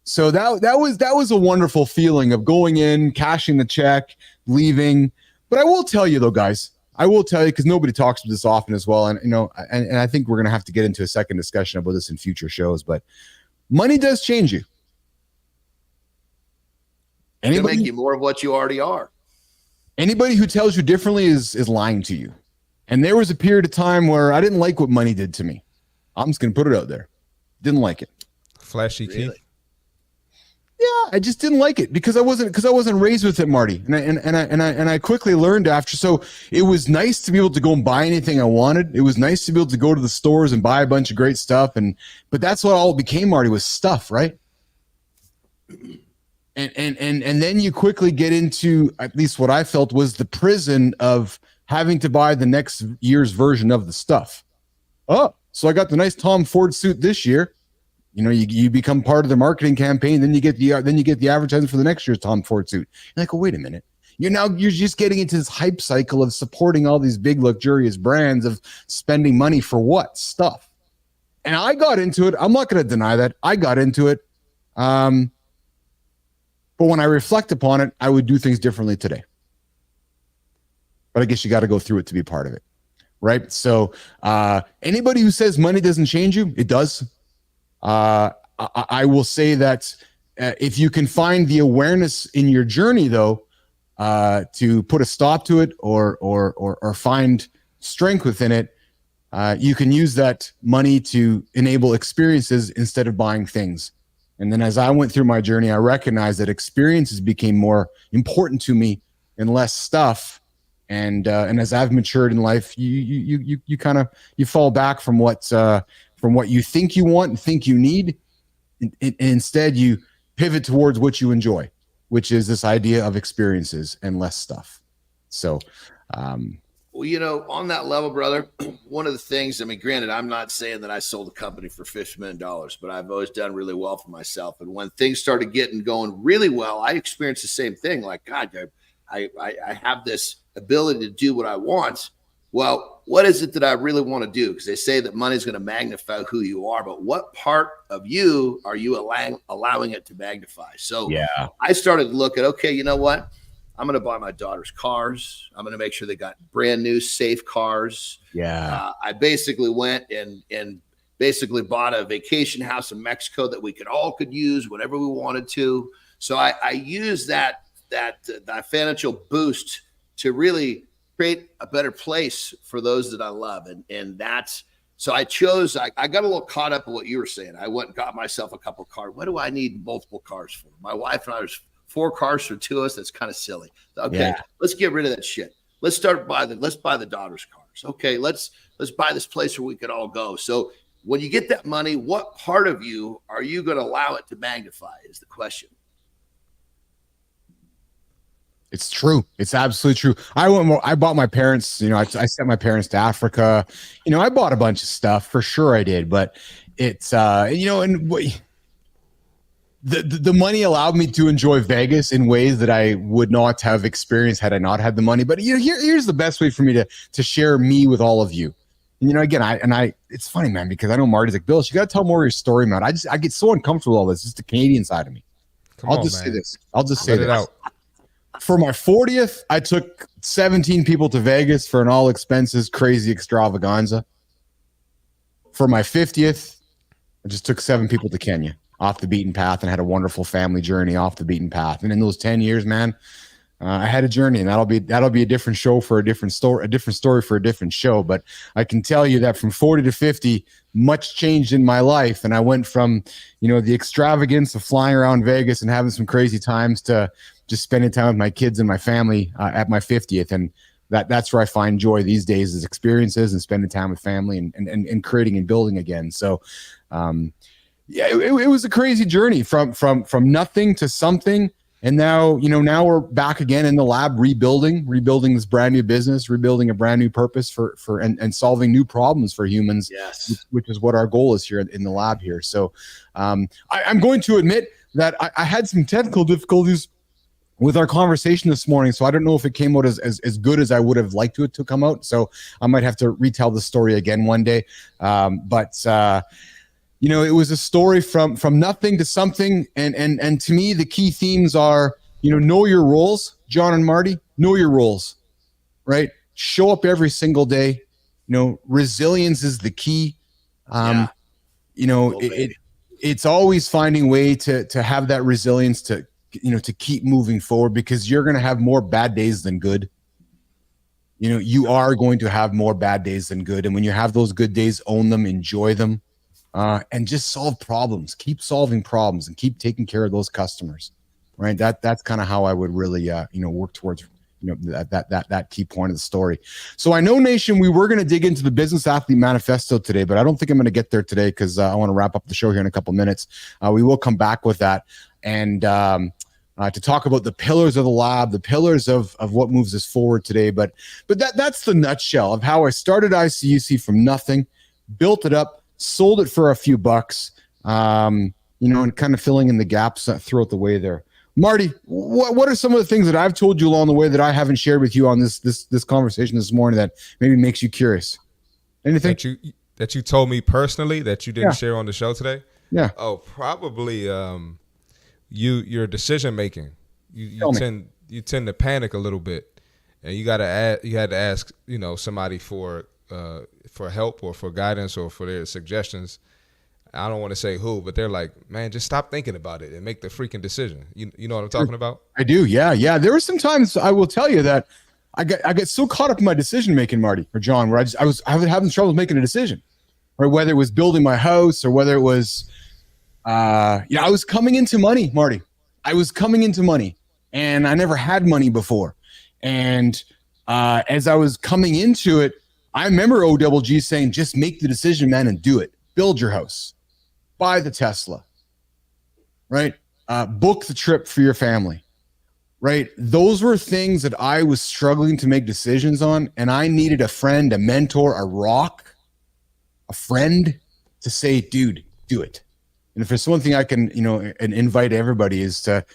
So that was a wonderful feeling of going in, cashing the check, leaving. But I will tell you though, guys, because nobody talks about this often as well. And, and I think we're going to have to get into a second discussion about this in future shows, but money does change you. It'll make you more of what you already are. Anybody who tells you differently is lying to you. And there was a period of time where I didn't like what money did to me. I'm just going to put it out there. Didn't like it. Flashy key. Yeah, I just didn't like it because I wasn't raised with it, Marty. And I quickly learned after. So it was nice to be able to go and buy anything I wanted. It was nice to be able to go to the stores and buy a bunch of great stuff. But that's what all it became, Marty, was stuff, right? And then you quickly get into, at least what I felt was the prison of having to buy the next year's version of the stuff. Oh, so I got the nice Tom Ford suit this year. You become part of the marketing campaign, then you get the advertising for the next year's Tom Ford suit. You're like, oh, wait a minute. You're just getting into this hype cycle of supporting all these big luxurious brands, of spending money for what? Stuff. And I got into it. I'm not going to deny that. I got into it. But when I reflect upon it, I would do things differently today. But I guess you got to go through it to be part of it. Right. So anybody who says money doesn't change you, it does. I will say that if you can find the awareness in your journey, though, to put a stop to it or find strength within it, you can use that money to enable experiences instead of buying things. And then as I went through my journey, I recognized that experiences became more important to me and less stuff. And as I've matured in life, you kind of fall back from what you think you want and think you need, and instead you pivot towards what you enjoy, which is this idea of experiences and less stuff. So, well, you know, on that level, brother, one of the things, I mean, granted, I'm not saying that I sold a company for $50 million, but I've always done really well for myself. And when things started going really well, I experienced the same thing. Like, God, I have this ability to do what I want. Well, what is it that I really want to do? Because they say that money is going to magnify who you are, but what part of you are you allowing it to magnify? So I started looking, okay, you know what? I'm going to buy my daughter's cars. I'm going to make sure they got brand new, safe cars. I basically went and basically bought a vacation house in Mexico that we could use whenever we wanted to. So I used that financial boost to really create a better place for those that I love. And that's, so I chose, I got a little caught up in what you were saying. I went and got myself a couple of cars. What do I need multiple cars for? My wife and I, there's 4 cars for 2 of us. That's kind of silly. Okay, let's get rid of that shit. Let's buy the daughter's cars. Okay, let's buy this place where we could all go. So when you get that money, what part of you are you going to allow it to magnify is the question. It's true. It's absolutely true. I bought my parents, I sent my parents to Africa. I bought a bunch of stuff for sure I did, but it's, the money allowed me to enjoy Vegas in ways that I would not have experienced had I not had the money. But here's the best way for me to share me with all of you. And, again, it's funny, man, because I know Marty's like, Bilous, you got to tell more of your story, man. I get so uncomfortable with all this. It's the Canadian side of me. I'll just say this. Let it out. For my 40th, I took 17 people to Vegas for an all expenses crazy extravaganza. For my 50th, I just took 7 people to Kenya off the beaten path and had a wonderful family journey off the beaten path. And in those 10 years, man, I had a journey, and that'll be a different show for a different story for a different show. But I can tell you that from 40 to 50, much changed in my life. And I went from, the extravagance of flying around Vegas and having some crazy times to just spending time with my kids and my family at my 50th. And that's where I find joy these days, is experiences and spending time with family and creating and building again. So, it was a crazy journey from nothing to something. And now we're back again in the lab, rebuilding this brand new business, rebuilding a brand new purpose and solving new problems for humans, which is what our goal is here in the lab here. So I'm going to admit that I had some technical difficulties with our conversation this morning. So I don't know if it came out as good as I would have liked it to come out. So I might have to retell the story again one day. It was a story from nothing to something. And to me, the key themes are, know your roles, John and Marty, know your roles, right? Show up every single day. Resilience is the key. It's always finding a way to have that resilience to keep moving forward, because you're going to have more bad days than good. You are going to have more bad days than good. And when you have those good days, own them, enjoy them. And just solve problems, keep solving problems, and keep taking care of those customers, right? That's kind of how I would really, work towards, that key point of the story. So I know, Nation, we were going to dig into the Business Athlete Manifesto today, but I don't think I'm going to get there today, because I want to wrap up the show here in a couple minutes. We will come back with that and to talk about the pillars of the lab, the pillars of what moves us forward today. But that's the nutshell of how I started ICUC from nothing, built it up, sold it for a few bucks, and kind of filling in the gaps throughout the way there. Marty, what are some of the things that I've told you along the way that I haven't shared with you on this conversation this morning that maybe makes you curious? Anything you told me personally that you didn't share on the show today? Yeah. Oh, probably your decision making. You tend to panic a little bit, and you had to ask somebody for help or for guidance or for their suggestions. I don't want to say who, but they're like, man, just stop thinking about it and make the freaking decision. You know what I'm talking about? I do. Yeah. There were some times I will tell you that I get so caught up in my decision making, Marty or John, where I was having trouble making a decision, right? Whether it was building my house or whether it was, I was coming into money, Marty. I was coming into money, and I never had money before. And as I was coming into it, I remember OGG saying, just make the decision, man, and do it. Build your house. Buy the Tesla, right? Book the trip for your family, right? Those were things that I was struggling to make decisions on, and I needed a friend, a mentor, a rock, a friend to say, dude, do it. And if there's one thing I can, and invite everybody is to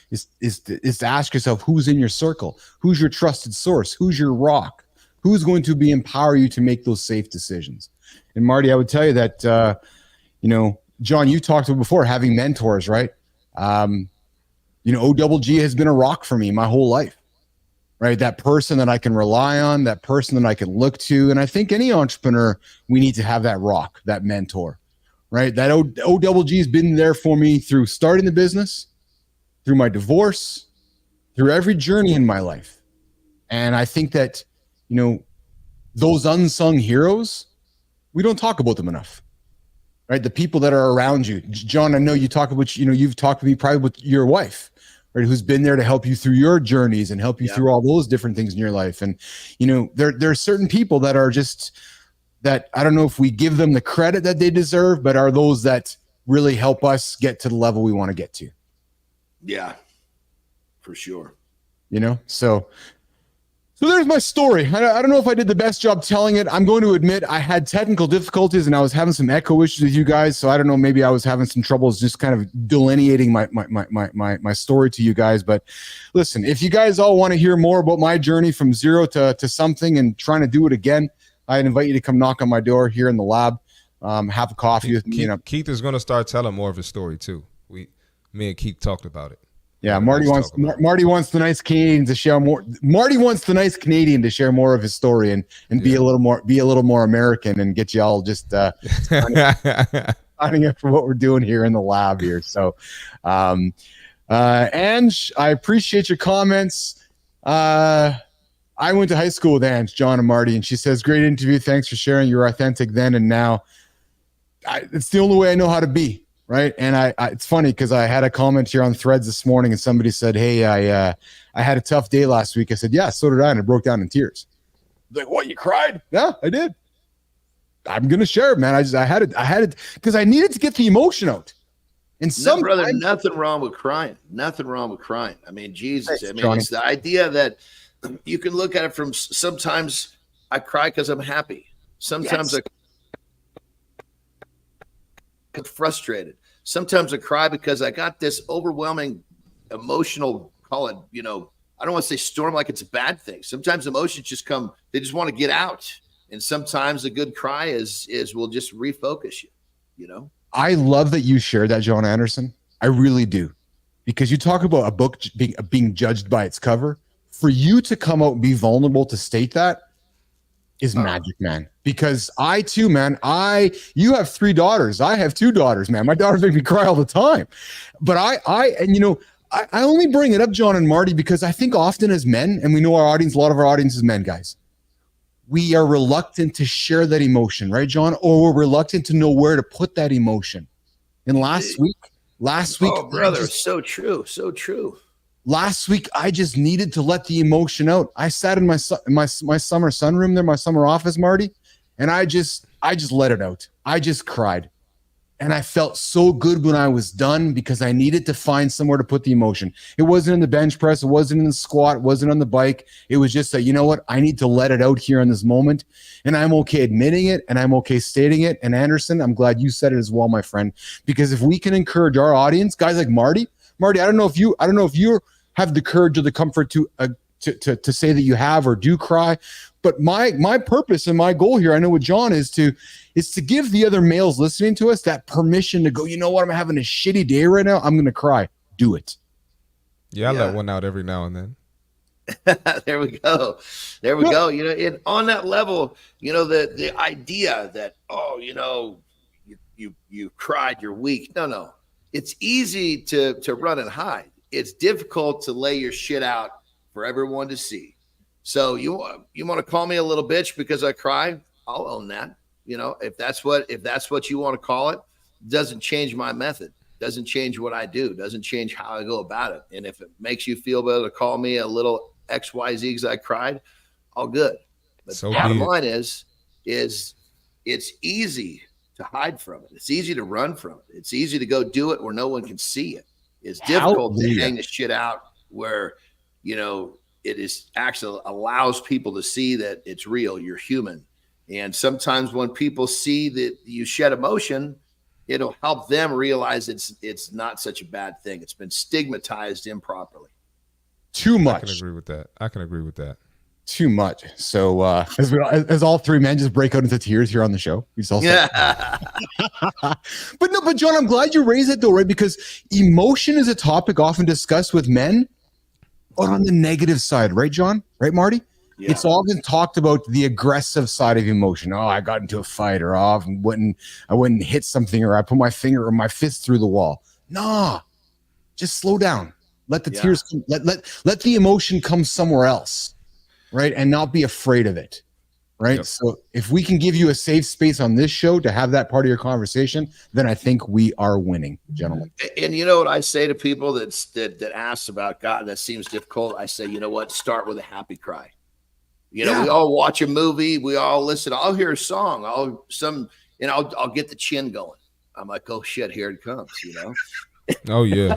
ask yourself, who's in your circle? Who's your trusted source? Who's your rock? Who's going to empower you to make those safe decisions? And Marty, I would tell you that, John, you talked about before having mentors, right? OGG has been a rock for me my whole life, right? That person that I can rely on, that person that I can look to. And I think any entrepreneur, we need to have that rock, that mentor, right? That OGG has been there for me through starting the business, through my divorce, through every journey in my life. And I think that, those unsung heroes, we don't talk about them enough. Right, the people that are around you, John. I know you talk about, you've talked to me probably with your wife, right, who's been there to help you through your journeys and help you through all those different things in your life. And there are certain people that are just that I don't know if we give them the credit that they deserve, but are those that really help us get to the level we want to get to. Yeah, for sure. So there's my story. I don't know if I did the best job telling it. I'm going to admit I had technical difficulties and I was having some echo issues with you guys. So I don't know, maybe I was having some troubles just kind of delineating my story to you guys. But listen, if you guys all want to hear more about my journey from zero to something and trying to do it again, I invite you to come knock on my door here in the lab, have a coffee with me. Keith is going to start telling more of his story too. Me and Keith talked about it. Yeah, Marty wants the nice Canadian to share more. Marty wants the nice Canadian to share more of his story and be a little more American and get you all just signing up for what we're doing here in the lab here. So, Ange, I appreciate your comments. I went to high school with Ange, John, and Marty, and she says, "Great interview. Thanks for sharing. You're authentic then and now. It's the only way I know how to be." Right. And I it's funny because I had a comment here on Threads this morning and somebody said, "Hey, I had a tough day last week." I said, "Yeah, so did I." And I broke down in tears. Like, what, you cried? Yeah, I did. I'm going to share it, man. I had it because I needed to get the emotion out. And brother, nothing wrong with crying. Nothing wrong with crying. I mean, Jesus. Thanks, I mean, Johnny. It's the idea that you can look at it from sometimes I cry because I'm happy. Sometimes I'm frustrated. Sometimes I cry because I got this overwhelming emotional, call it, I don't want to say storm like it's a bad thing. Sometimes emotions just come, they just want to get out. And sometimes a good cry will just refocus you, I love that you shared that, John Anderson. I really do. Because you talk about a book being judged by its cover. For you to come out and be vulnerable to state that is magic, man. Because I too, man, you have 3 daughters. I have 2 daughters, man. My daughters make me cry all the time. But I only bring it up, John and Marty, because I think often as men, and we know our audience, a lot of our audience is men, guys, we are reluctant to share that emotion, right, John? Or we're reluctant to know where to put that emotion. And last week, oh, brother, so true. Last week, I just needed to let the emotion out. I sat in my summer sunroom there, my summer office, Marty, and I just let it out. I just cried. And I felt so good when I was done because I needed to find somewhere to put the emotion. It wasn't in the bench press. It wasn't in the squat. It wasn't on the bike. It was just that, you know what? I need to let it out here in this moment. And I'm okay admitting it and I'm okay stating it. And Anderson, I'm glad you said it as well, my friend, because if we can encourage our audience, guys like Marty, I don't know if you have the courage or the comfort to to say that you have or do cry. But my purpose and my goal here, I know what John is to give the other males listening to us that permission to go, you know what, I'm having a shitty day right now, I'm going to cry. Do it. Yeah, I let one out every now and then. There we go. There we go. You know, and on that level, you know, the idea that, oh, you know, you cried, you're weak. No. It's easy to run and hide. It's difficult to lay your shit out for everyone to see. So you want to call me a little bitch because I cry? I'll own that. You know, if that's what you want to call it, doesn't change my method. Doesn't change what I do. Doesn't change how I go about it. And if it makes you feel better to call me a little XYZ because I cried, all good. But the bottom line is it's easy to hide from it. It's easy to run from it. It's easy to go do it where no one can see it. It's difficult to hang the shit out where, you know, it is actually allows people to see that it's real. You're human. And sometimes when people see that you shed emotion, it'll help them realize it's not such a bad thing. It's been stigmatized improperly. Too much. I can agree with that. Too much. So as all three men just break out into tears here on the show. But John, I'm glad you raised it though, right? Because emotion is a topic often discussed with men, but on the negative side, right, John? Right, Marty? Yeah. It's often talked about the aggressive side of emotion. Oh, I got into a fight, or I wouldn't hit something, or I put my finger or my fist through the wall. Nah, just slow down. Let the tears come, let the emotion come somewhere else, right? And not be afraid of it, right? Yep. So if we can give you a safe space on this show to have that part of your conversation, then I think we are winning, gentlemen. And you know what I say to people that ask about God, that seems difficult? I say, you know what? Start with a happy cry. You know, we all watch a movie, we all listen. I'll hear a song, I'll get the chin going. I'm like, oh shit, here it comes, you know. Oh yeah.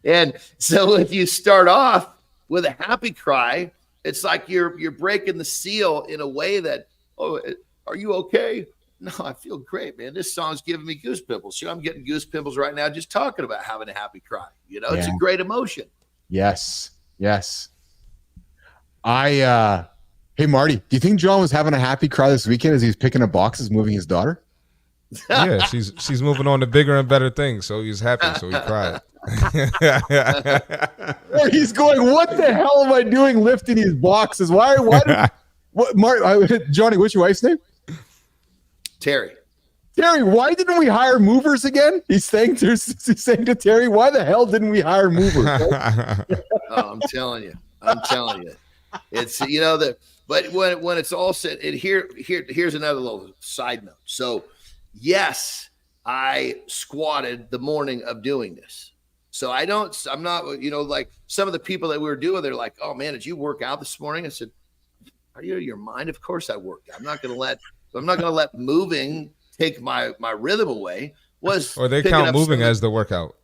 And so if you start off with a happy cry, it's like you're breaking the seal in a way that, oh, are you okay? No, I feel great, man. This song's giving me goose pimples. You know, I'm getting goose pimples right now just talking about having a happy cry. You know, it's a great emotion. Yes. Hey Marty, do you think John was having a happy cry this weekend as he was picking up boxes, moving his daughter? Yeah, she's moving on to bigger and better things, so he was happy, so he cried. He's going, what the hell am I doing lifting these boxes? Why Johnny, what's your wife's name? Terry, why didn't we hire movers again? He's saying to Terry, why the hell didn't we hire movers? I'm telling you. It's, you know, but when it's all said, and here's another little side note. So yes, I squatted the morning of doing this. So I'm not, you know, like some of the people that we were doing, they're like, oh man, did you work out this morning? I said, are you out of your mind? Of course I worked out. I'm not going to let moving take my rhythm away. Or they count moving as the workout.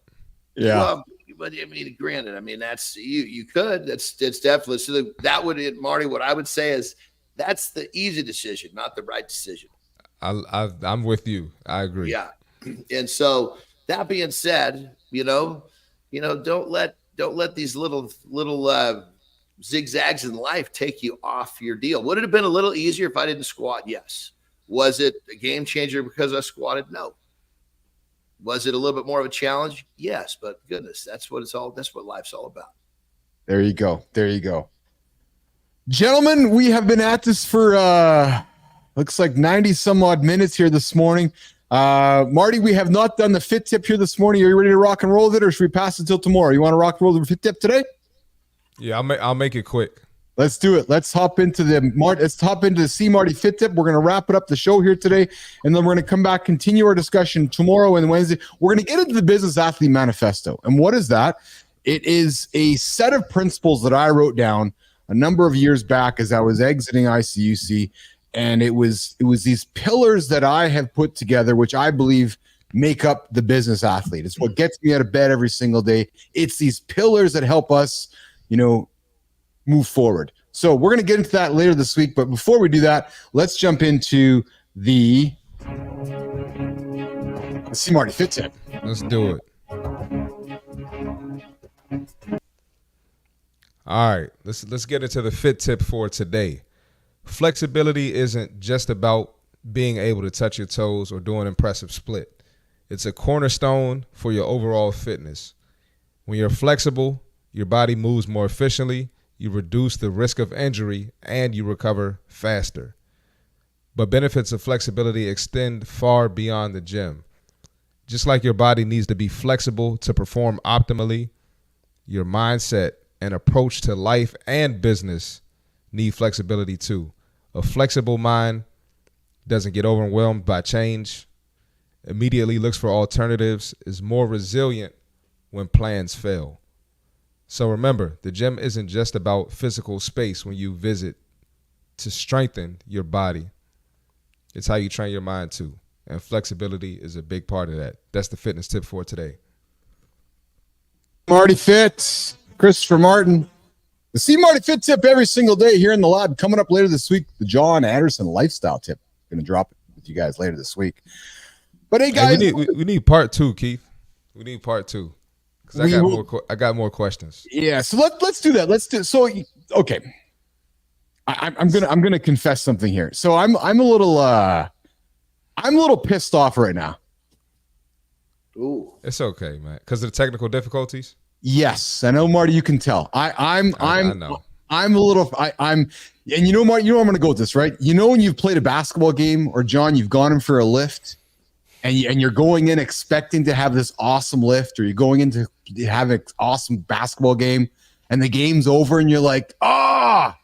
Yeah. Well, but I mean, granted, I mean, that's you could, it's definitely, so that would, Marty, what I would say is that's the easy decision, not the right decision. I'm with you. I agree. Yeah. And so that being said, you know, don't let these little zigzags in life take you off your deal. Would it have been a little easier if I didn't squat? Yes. Was it a game changer because I squatted? No. Was it a little bit more of a challenge? Yes, but goodness, that's what life's all about. There you go. Gentlemen, we have been at this for looks like 90 some odd minutes here this morning. Marty, we have not done the fit tip here this morning. Are you ready to rock and roll with it, or should we pass it till tomorrow? You want to rock and roll the fit tip today? Yeah, I'll make it quick. Let's do it. Let's hop into the C Marty Fit Tip. We're going to wrap it up the show here today, and then we're going to come back, continue our discussion tomorrow and Wednesday. We're going to get into the Business Athlete Manifesto. And what is that? It is a set of principles that I wrote down a number of years back as I was exiting ICUC, and it was these pillars that I have put together, which I believe make up the business athlete. It's what gets me out of bed every single day. It's these pillars that help us, you know, move forward. So we're going to get into that later this week. But before we do that, let's jump into the C Marty Fit Tip. Let's do it. All right, let's get into the fit tip for today. Flexibility isn't just about being able to touch your toes or do an impressive split. It's a cornerstone for your overall fitness. When you're flexible, your body moves more efficiently, you reduce the risk of injury, and you recover faster. But benefits of flexibility extend far beyond the gym. Just like your body needs to be flexible to perform optimally, your mindset and approach to life and business need flexibility too. A flexible mind doesn't get overwhelmed by change, immediately looks for alternatives, is more resilient when plans fail. So remember, the gym isn't just about physical space when you visit to strengthen your body. It's how you train your mind too. And flexibility is a big part of that. That's the fitness tip for today. Marty Fit, Christopher Martin. The See Marty Fit tip every single day here in the lab. Coming up later this week, the John Anderson lifestyle tip. Going to drop it with you guys later this week. But hey, guys, we need part 2, Keith. We need part 2 because I got more questions. Yeah, so let's do that. Let's do so. Okay, I'm gonna confess something here. So I'm a little pissed off right now. Ooh, it's okay, man. Because of the technical difficulties. Yes, I know, Marty. You can tell. I know. I'm a little. And you know, Marty. You know where I'm gonna go with this, right? You know, when you've played a basketball game, or John, you've gone in for a lift, and you're going in expecting to have this awesome lift, or you're going in to have an awesome basketball game, and the game's over, and you're like, ah.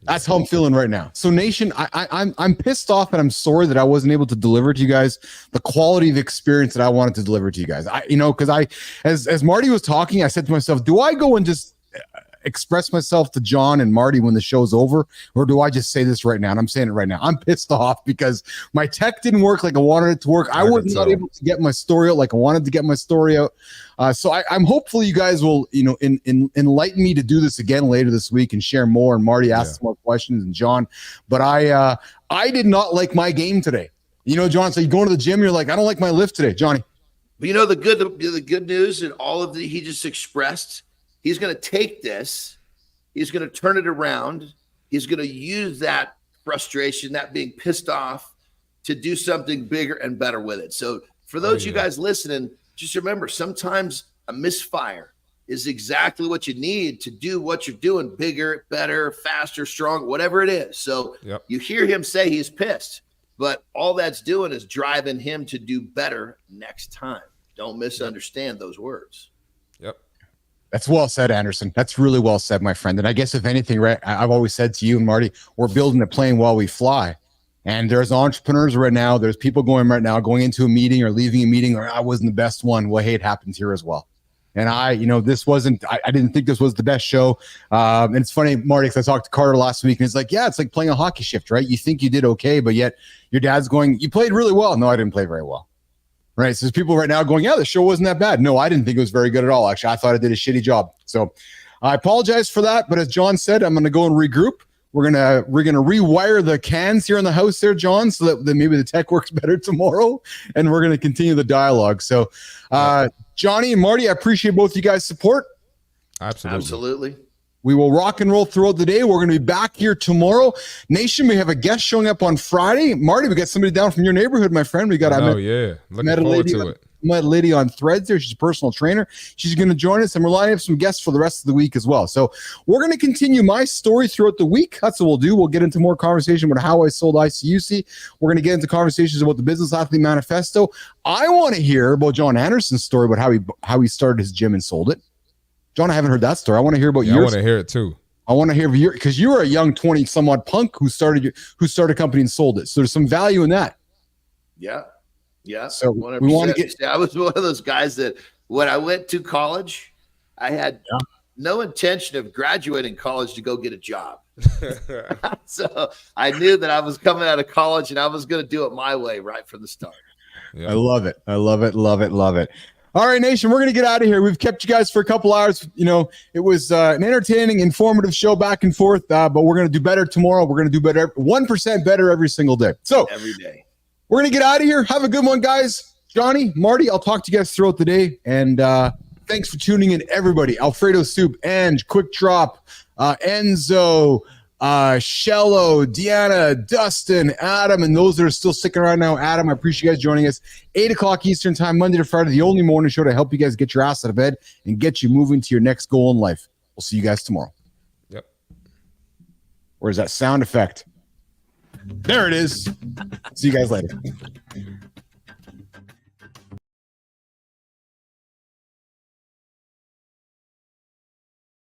That's how I'm feeling right now. So, Nation, I'm pissed off, and I'm sorry that I wasn't able to deliver to you guys the quality of experience that I wanted to deliver to you guys. Because as Marty was talking, I said to myself, do I go and just express myself to John and Marty when the show's over, or do I just say this right now? And I'm saying it right now. I'm pissed off because my tech didn't work like I wanted it to work. I was not able to get my story out like I wanted to get my story out. So I'm hopefully you guys will, enlighten me to do this again later this week and share more. And Marty asked more questions, and John, but I did not like my game today. John, so you go to the gym, you're like, I don't like my lift today, Johnny. But the good news and all of he just expressed. He's going to take this. He's going to turn it around. He's going to use that frustration, that being pissed off, to do something bigger and better with it. So for those you guys listening, just remember, sometimes a misfire is exactly what you need to do what you're doing bigger, better, faster, stronger, whatever it is. So you hear him say he's pissed, but all that's doing is driving him to do better next time. Don't misunderstand those words. Yep. That's well said, Anderson. That's really well said, my friend. And I guess if anything, right, I've always said to you and Marty, we're building a plane while we fly. And there's entrepreneurs right now. There's people going into a meeting or leaving a meeting, or I wasn't the best one. Well, hey, it happens here as well. And I didn't think this was the best show. And it's funny, Marty, because I talked to Carter last week, and it's like, yeah, it's like playing a hockey shift, right? You think you did okay, but yet your dad's going, you played really well. No, I didn't play very well. Right. So there's people right now going, yeah, the show wasn't that bad. No, I didn't think it was very good at all. Actually, I thought I did a shitty job. So I apologize for that. But as John said, I'm going to go and regroup. We're gonna rewire the cans here in the house there, John, so that maybe the tech works better tomorrow. And we're going to continue the dialogue. So Johnny and Marty, I appreciate both you guys' support. Absolutely. We will rock and roll throughout the day. We're going to be back here tomorrow. Nation, we have a guest showing up on Friday. Marty, we got somebody down from your neighborhood, my friend. Looking forward to it. Met a lady on Threads there. She's a personal trainer. She's going to join us, and we're lining up some guests for the rest of the week as well. So we're going to continue my story throughout the week. That's what we'll do. We'll get into more conversation about how I sold ICUC. We're going to get into conversations about the Business Athlete Manifesto. I want to hear about John Anderson's story about how he started his gym and sold it. John, I haven't heard that story. I want to hear about yours. I want to hear it too. I want to hear your, because you were a young 20-some-odd punk who started a company and sold it. So there's some value in that. Yeah. So 100%. we want to get. I was one of those guys that when I went to college, I had no intention of graduating college to go get a job. So I knew that I was coming out of college and I was going to do it my way right from the start. Yeah. I love it. All right, Nation, we're going to get out of here. We've kept you guys for a couple hours. It was an entertaining, informative show back and forth, but we're going to do better tomorrow. We're going to do better, 1% better every single day. So every day. We're going to get out of here. Have a good one, guys. Johnny, Marty, I'll talk to you guys throughout the day. And Thanks for tuning in, everybody. Alfredo Soup, Ange, Quick Drop, Enzo, Shello, Deanna, Dustin, Adam, and those that are still sticking around now. Adam, I appreciate you guys joining us. 8 o'clock Eastern time, Monday to Friday, the only morning show to help you guys get your ass out of bed and get you moving to your next goal in life. We'll see you guys tomorrow. Yep. Where's that sound effect? There it is. See you guys later.